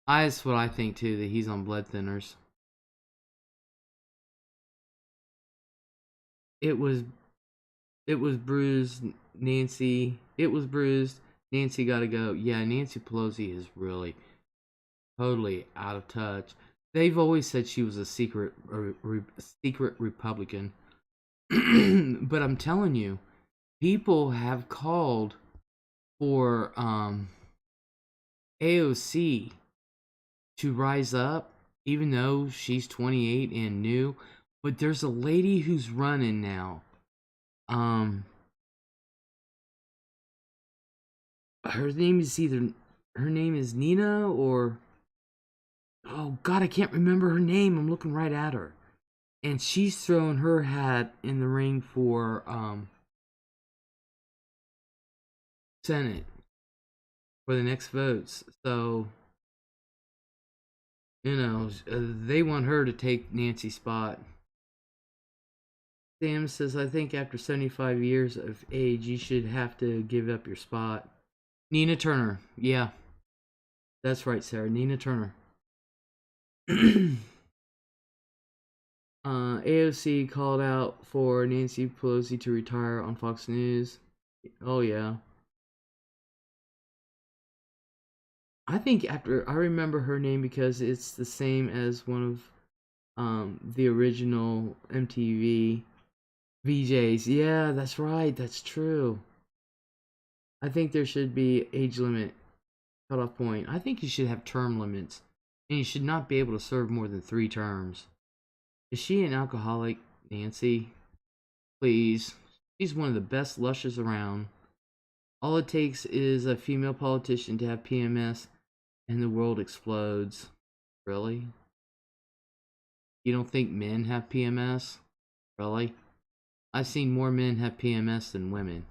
That's what I think too, that he's on blood thinners. It was bruised, Nancy. It was bruised. Nancy gotta go. Yeah, Nancy Pelosi is really totally out of touch. They've always said she was a secret Republican. But I'm telling you, people have called for AOC to rise up, even though she's 28 and new. But there's a lady who's running now Um, her name is either her name is Nina or oh God, I can't remember her name. I'm looking right at her, and she's throwing her hat in the ring for Senate for the next votes. So they want her to take Nancy's spot. Sam says, I think after 75 years of age, you should have to give up your spot. Nina Turner. Yeah, that's right, Sarah. Nina Turner. AOC called out for Nancy Pelosi to retire on Fox News. Oh, yeah. I think I remember her name because it's the same as one of the original MTV VJs. Yeah, that's right. That's true. I think there should be age limit cutoff point. I think you should have term limits, and you should not be able to serve more than 3 terms. Is she an alcoholic, Nancy? Please. She's one of the best lushes around. All it takes is a female politician to have PMS, and the world explodes. Really? You don't think men have PMS? Really? I've seen more men have PMS than women.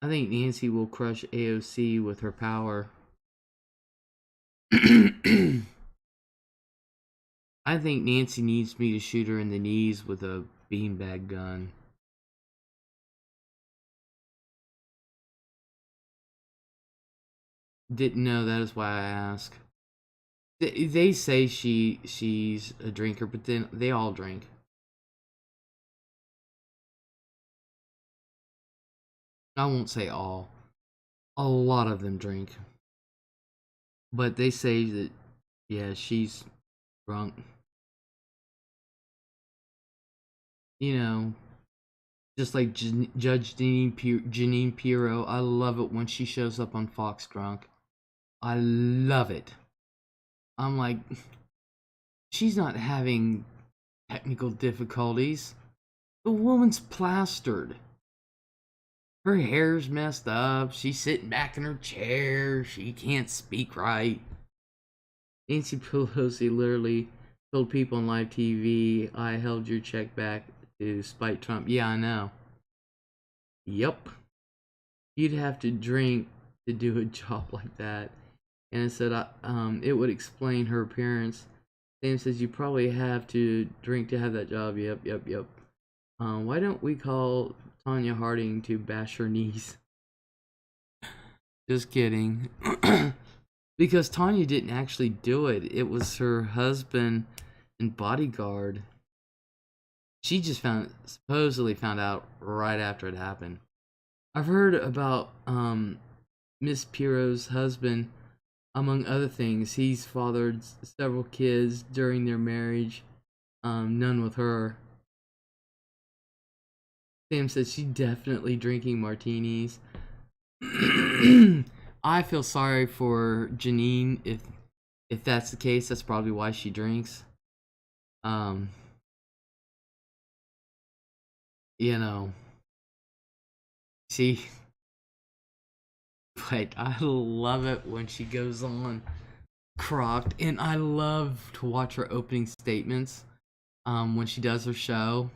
I think Nancy will crush AOC with her power. I think Nancy needs me to shoot her in the knees with a beanbag gun. Didn't know, that is why I ask. They say she's a drinker, but then they all drink. I won't say all. A lot of them drink. But they say that, yeah, she's drunk. You know, just like Judge Janine Pirro. I love it when she shows up on Fox drunk. I love it. I'm like, she's not having technical difficulties. The woman's plastered. Her hair's messed up. She's sitting back in her chair. She can't speak right. Nancy Pelosi literally told people on live TV, I held your check back to spite Trump. Yeah, I know. Yep. You'd have to drink to do a job like that. And it said it would explain her appearance. Sam says you probably have to drink to have that job. Yep. Why don't we call Tanya Harding to bash her knees? Just kidding. Because Tanya didn't actually do it. It was her husband and bodyguard. She just supposedly found out right after it happened. I've heard about Miss Pirro's husband. Among other things, he's fathered several kids during their marriage. None with her. Sam says she's definitely drinking martinis. I feel sorry for Janine if that's the case. That's probably why she drinks. Um, you know, she. But I love it when she goes on Crocked, and I love to watch her opening statements. When she does her show.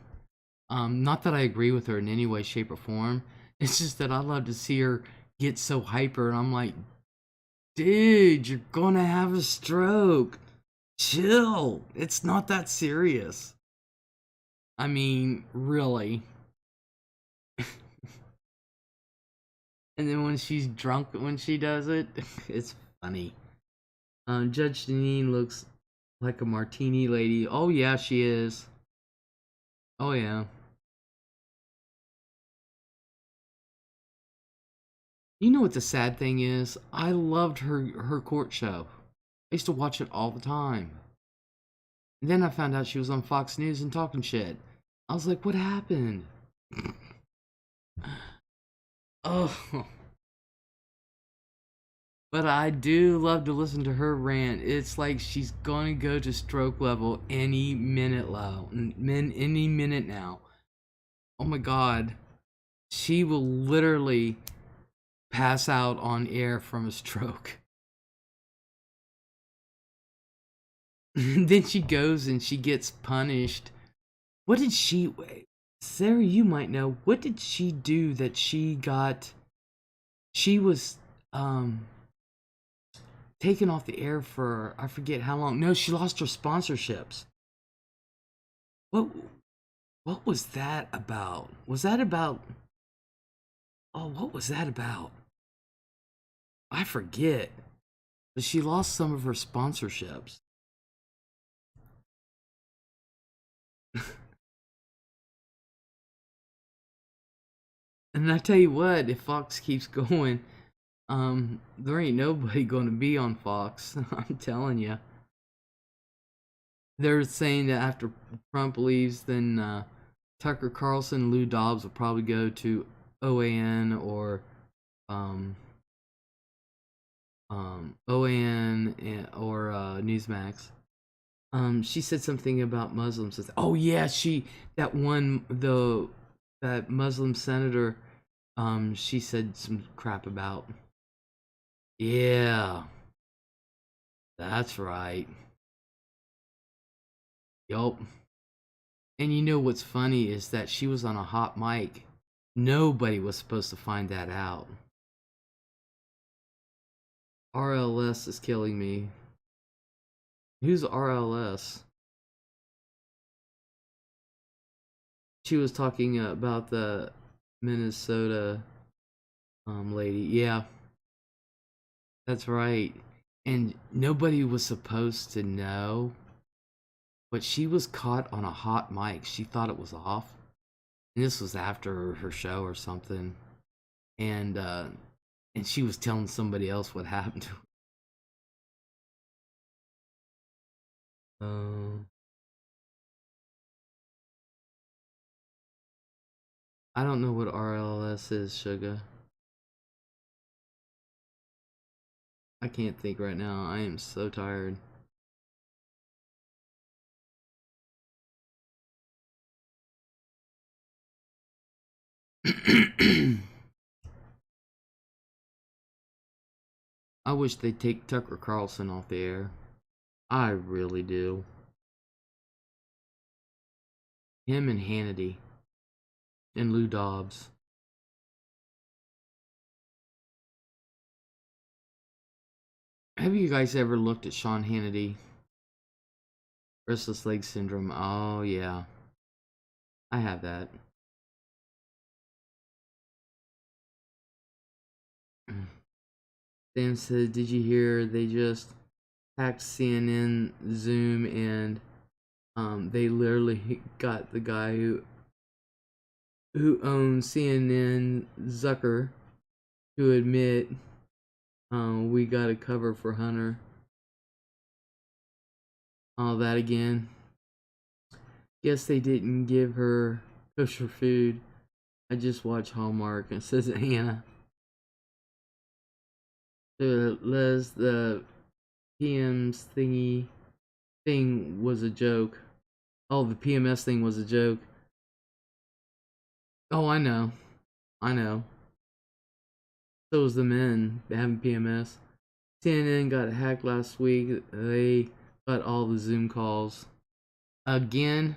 Not that I agree with her in any way, shape, or form. It's just that I love to see her get so hyper, and I'm like, dude, you're gonna have a stroke. Chill. It's not that serious. I mean, really. And then when she's drunk when she does it, it's funny. Judge Janine looks like a martini lady. Oh yeah, she is. Oh yeah. You know what the sad thing is? I loved her court show. I used to watch it all the time. And then I found out she was on Fox News and talking shit. I was like, what happened? Oh. But I do love to listen to her rant. It's like she's going to go to stroke level any minute any minute now. Oh my god. She will literally pass out on air from a stroke. Then she goes and she gets punished. What did she... Sarah, you might know. What did she do that she got... She was taken off the air for... I forget how long. No, she lost her sponsorships. What was that about? Was that about... Oh, what was that about? I forget. But she lost some of her sponsorships. And I tell you what, if Fox keeps going, there ain't nobody gonna be on Fox. I'm telling you. They're saying that after Trump leaves, then Tucker Carlson, Lou Dobbs will probably go to OAN or OAN or Newsmax. She said something about Muslims. Oh yeah, that Muslim senator. She said some crap about. Yeah, that's right. Yup. And you know what's funny is that she was on a hot mic. Nobody was supposed to find that out. RLS is killing me. Who's RLS? She was talking about the Minnesota lady. Yeah, that's right. And nobody was supposed to know. But she was caught on a hot mic. She thought it was off. And this was after her show or something. And she was telling somebody else what happened to her. I don't know what RLS is, Sugar. I can't think right now. I am so tired. I wish they'd take Tucker Carlson off the air. I really do. Him and Hannity. And Lou Dobbs. Have you guys ever looked at Sean Hannity? Restless leg syndrome. Oh, yeah. I have that. Dan said, did you hear they just hacked CNN Zoom and they literally got the guy who owns CNN, Zucker, to admit we got a cover for Hunter. All that again. Guess they didn't give her kosher food. I just watch Hallmark, and it says Hannah. The Les, the PM's thing was a joke. Oh, the PMS thing was a joke. Oh, I know. So was the men having PMS. CNN got hacked last week. They got all the Zoom calls. Again.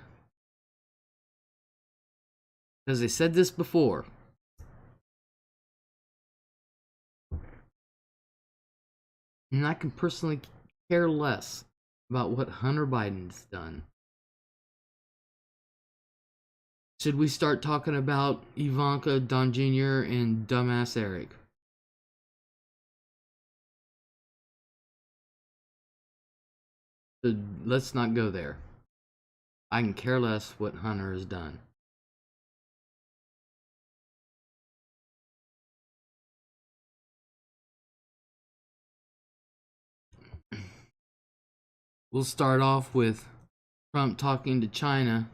Because they said this before. And I can personally care less about what Hunter Biden's done. Should we start talking about Ivanka, Don Jr., and dumbass Eric? So let's not go there. I can care less what Hunter has done. We'll start off with Trump talking to China,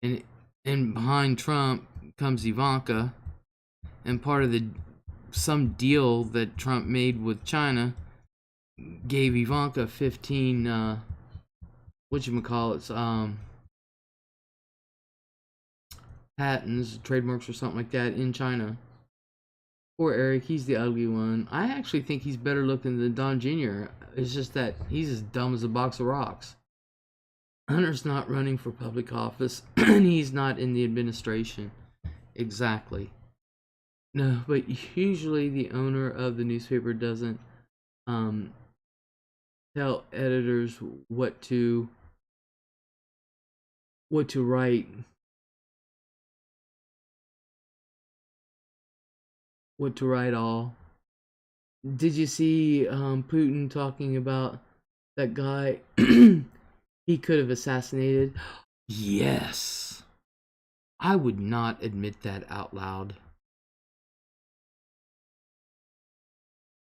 and behind Trump comes Ivanka, and part of the some deal that Trump made with China gave Ivanka 15 whatchamacallits, patents, trademarks or something like that in China. Poor Eric, he's the ugly one. I actually think he's better looking than Don Jr. It's just that he's as dumb as a box of rocks. Hunter's not running for public office, and he's not in the administration. Exactly. No, but usually the owner of the newspaper doesn't um, tell editors what to write, what to write all. Did you see Putin talking about that guy he could have assassinated? Yes. I would not admit that out loud.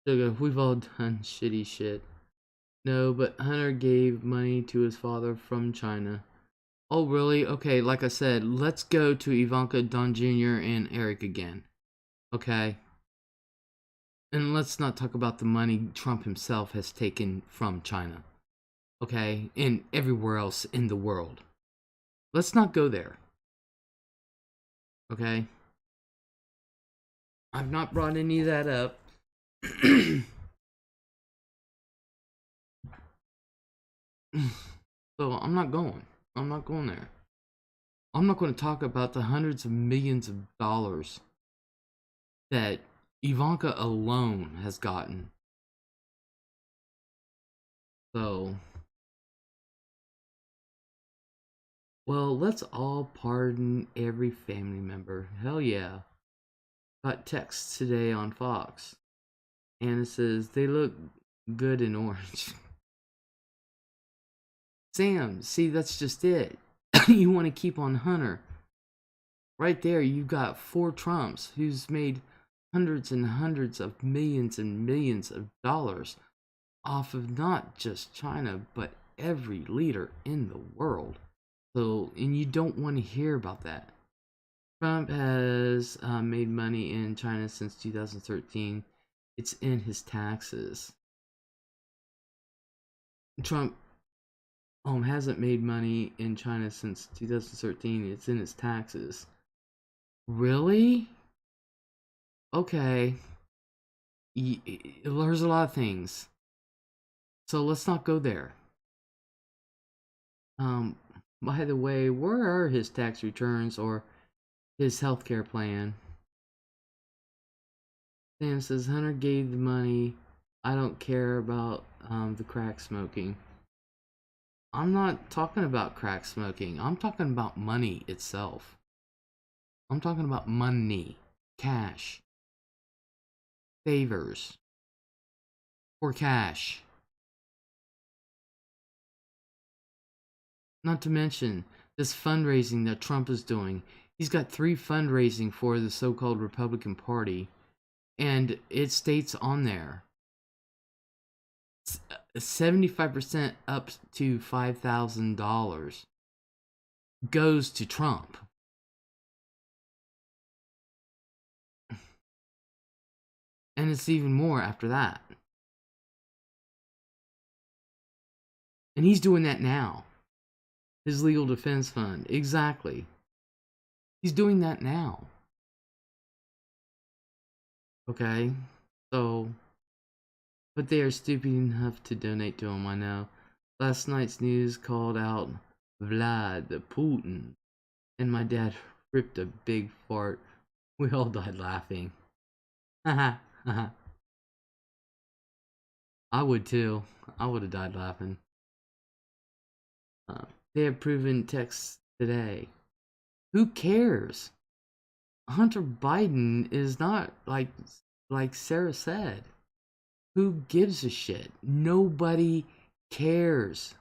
So we've all done shitty shit. No, but Hunter gave money to his father from China. Oh, really? Okay, like I said, let's go to Ivanka, Don Jr., and Eric again. Okay? And let's not talk about the money Trump himself has taken from China. Okay? And everywhere else in the world. Let's not go there. Okay? I've not brought any of that up. So I'm not going. I'm not going there. I'm not going to talk about the hundreds of millions of dollars that Ivanka alone has gotten. So, well, let's all pardon every family member. Hell yeah. Got texts today on Fox. And it says, they look good in orange. Sam, see, that's just it. You want to keep on Hunter. Right there, you've got 4 Trumps who's made hundreds and hundreds of millions and millions of dollars off of not just China, but every leader in the world. So, and you don't want to hear about that. Trump has made money in China since 2013. It's in his taxes. Trump hasn't made money in China since 2013. It's in his taxes. Really? Okay. There's a lot of things. So let's not go there. By the way, where are his tax returns or his healthcare plan? Sam says Hunter gave the money. I don't care about the crack smoking. I'm not talking about crack smoking. I'm talking about money itself. I'm talking about money, cash, favors, or cash. Not to mention this fundraising that Trump is doing. He's got 3 fundraising for the so-called Republican Party, and it states on there 75% up to $5,000 goes to Trump. And it's even more after that. And he's doing that now. His legal defense fund. Exactly. He's doing that now. Okay? So, but they are stupid enough to donate to him, I know. Last night's news called out Vlad Putin. And my dad ripped a big fart. We all died laughing. Haha, haha. I would too. I would have died laughing. They have proven texts today. Who cares? Hunter Biden is not like Sarah said. Who gives a shit? Nobody cares.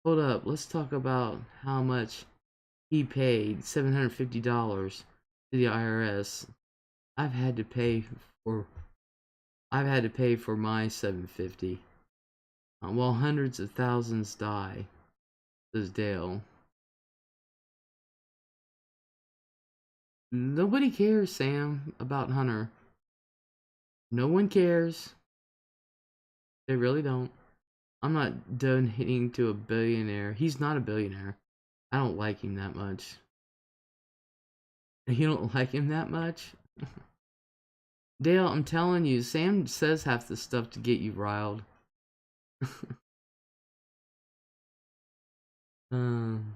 Hold up, let's talk about how much he paid, $750 to the IRS. I've had to pay for my 750. While hundreds of thousands die, says Dale. Nobody cares, Sam, about Hunter. No one cares. They really don't. I'm not donating to a billionaire. He's not a billionaire. I don't like him that much. You don't like him that much? Dale, I'm telling you, Sam says half the stuff to get you riled. um,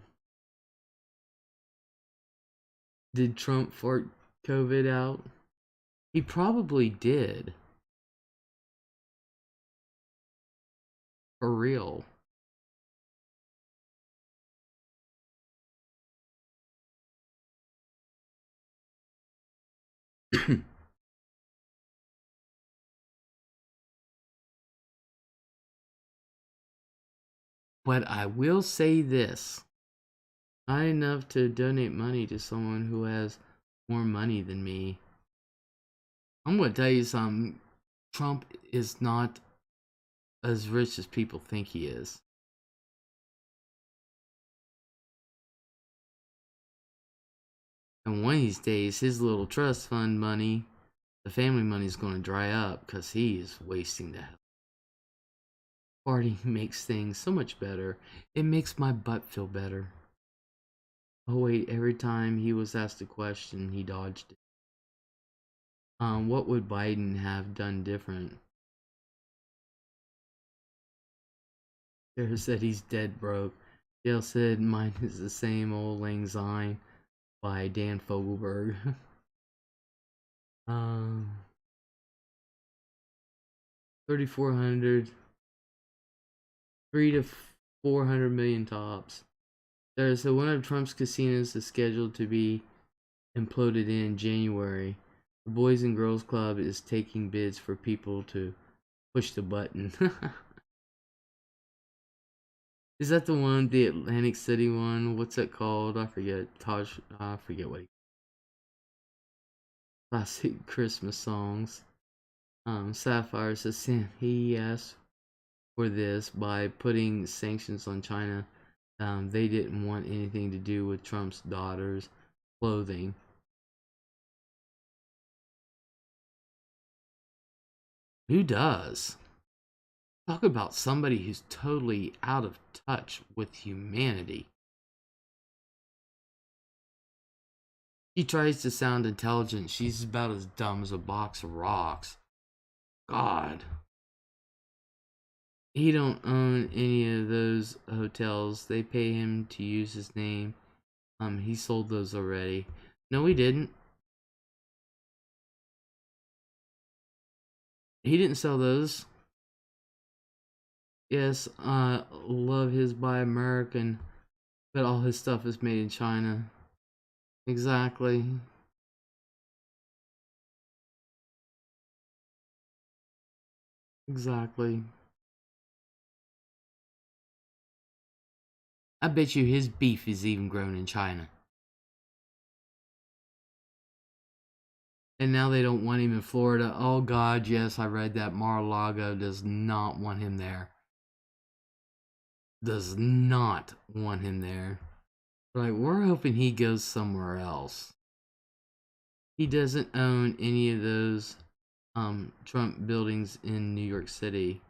did Trump fart COVID out? He probably did. For real. But I will say this. Not enough to donate money to someone who has more money than me. I'm gonna tell you something. Trump is not as rich as people think he is. And one of these days, his little trust fund money, the family money, is gonna dry up because he is wasting the hell. Partying makes things so much better. It makes my butt feel better. Oh wait, every time he was asked a question, he dodged it. What would Biden have done different? Sarah said he's dead broke. Dale said mine is the same old Lang Syne by Dan Fogelberg. um, 3,400, 3 to 400 million tops. Sarah said one of Trump's casinos is scheduled to be imploded in January. The Boys and Girls Club is taking bids for people to push the button. Is that the one, the Atlantic City one? What's it called? I forget. I forget what. Classic Christmas songs. Sapphire says he asked for this by putting sanctions on China. They didn't want anything to do with Trump's daughter's clothing. Who does? Talk about somebody who's totally out of touch with humanity. She tries to sound intelligent. She's about as dumb as a box of rocks. God. He don't own any of those hotels. They pay him to use his name. He sold those already. No, he didn't. He didn't sell those. Yes, love his Buy American, but all his stuff is made in China. Exactly. Exactly. I bet you his beef is even grown in China. And now they don't want him in Florida. Oh God, yes, I read that Mar-a-Lago does not want him there. Does not want him there. Like, we're hoping he goes somewhere else. He doesn't own any of those Trump buildings in New York City.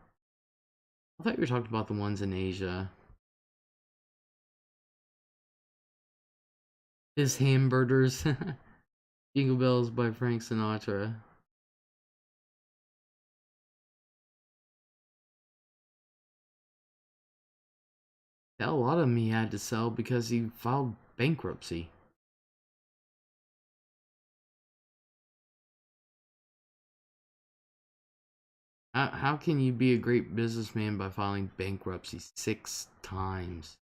I thought you were talking about the ones in Asia. His hamburgers. Jingle Bells by Frank Sinatra. Yeah, a lot of them he had to sell because he filed bankruptcy. How can you be a great businessman by filing bankruptcy 6 times?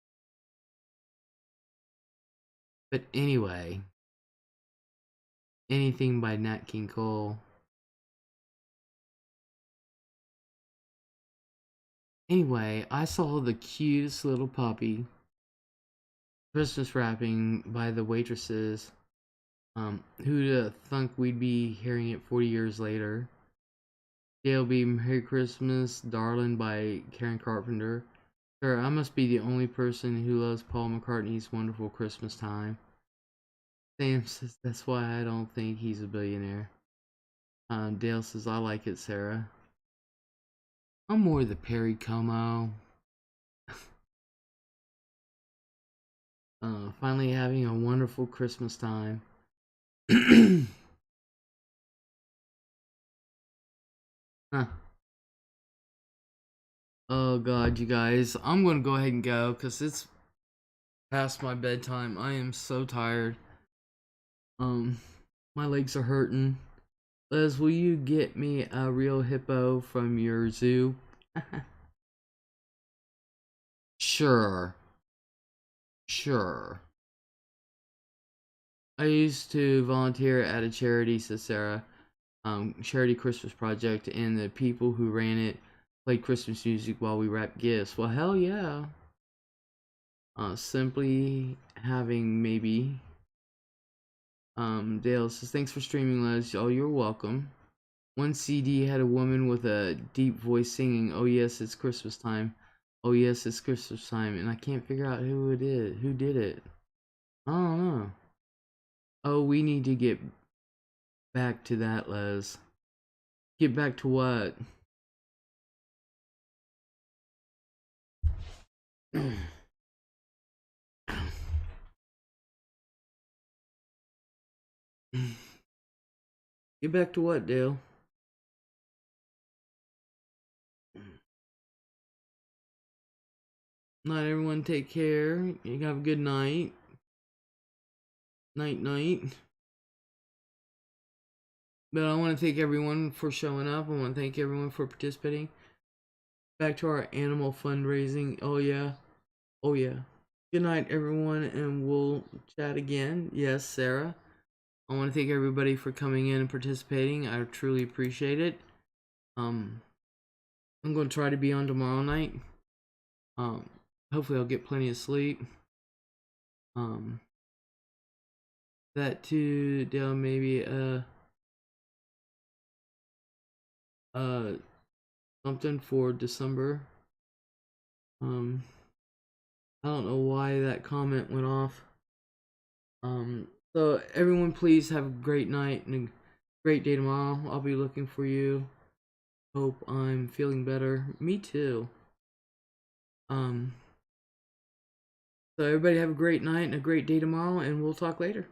But anyway, anything by Nat King Cole. Anyway, I saw the cutest little puppy Christmas wrapping by the waitresses. Who'd thunk we'd be hearing it 40 years later? JLB Merry Christmas, Darling by Karen Carpenter. Sure, I must be the only person who loves Paul McCartney's Wonderful Christmas Time. Sam says that's why I don't think he's a billionaire. Dale says I like it, Sarah. I'm more the Perry Como. Finally having a wonderful Christmas time. Huh. Oh god, you guys. I'm gonna go ahead and go because it's past my bedtime. I am so tired. Um, my legs are hurting. Les, will you get me a real hippo from your zoo? Sure. Sure. I used to volunteer at a charity, says Sarah. Charity Christmas project, and the people who ran it played Christmas music while we wrapped gifts. Well, hell yeah. Simply having maybe. Dale says, thanks for streaming, Les. Oh, you're welcome. One CD had a woman with a deep voice singing, "Oh yes, it's Christmas time. Oh yes, it's Christmas time," and I can't figure out who it is. Who did it? I don't know. Oh, we need to get back to that, Les. Get back to what? Get back to what, Dale? Night, everyone. Take care. You have a good night. Night, night. But I want to thank everyone for showing up. I want to thank everyone for participating. Back to our animal fundraising. Oh, yeah. Oh, yeah. Good night, everyone, and we'll chat again. Yes, Sarah. I want to thank everybody for coming in and participating. I truly appreciate it. I'm going to try to be on tomorrow night. Um, Hopefully I'll get plenty of sleep. That too, Dale, maybe something for December. I don't know why that comment went off. So everyone, please have a great night and a great day tomorrow. I'll be looking for you. Hope I'm feeling better. Me too. Um, so everybody have a great night and a great day tomorrow, and we'll talk later.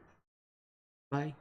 Bye.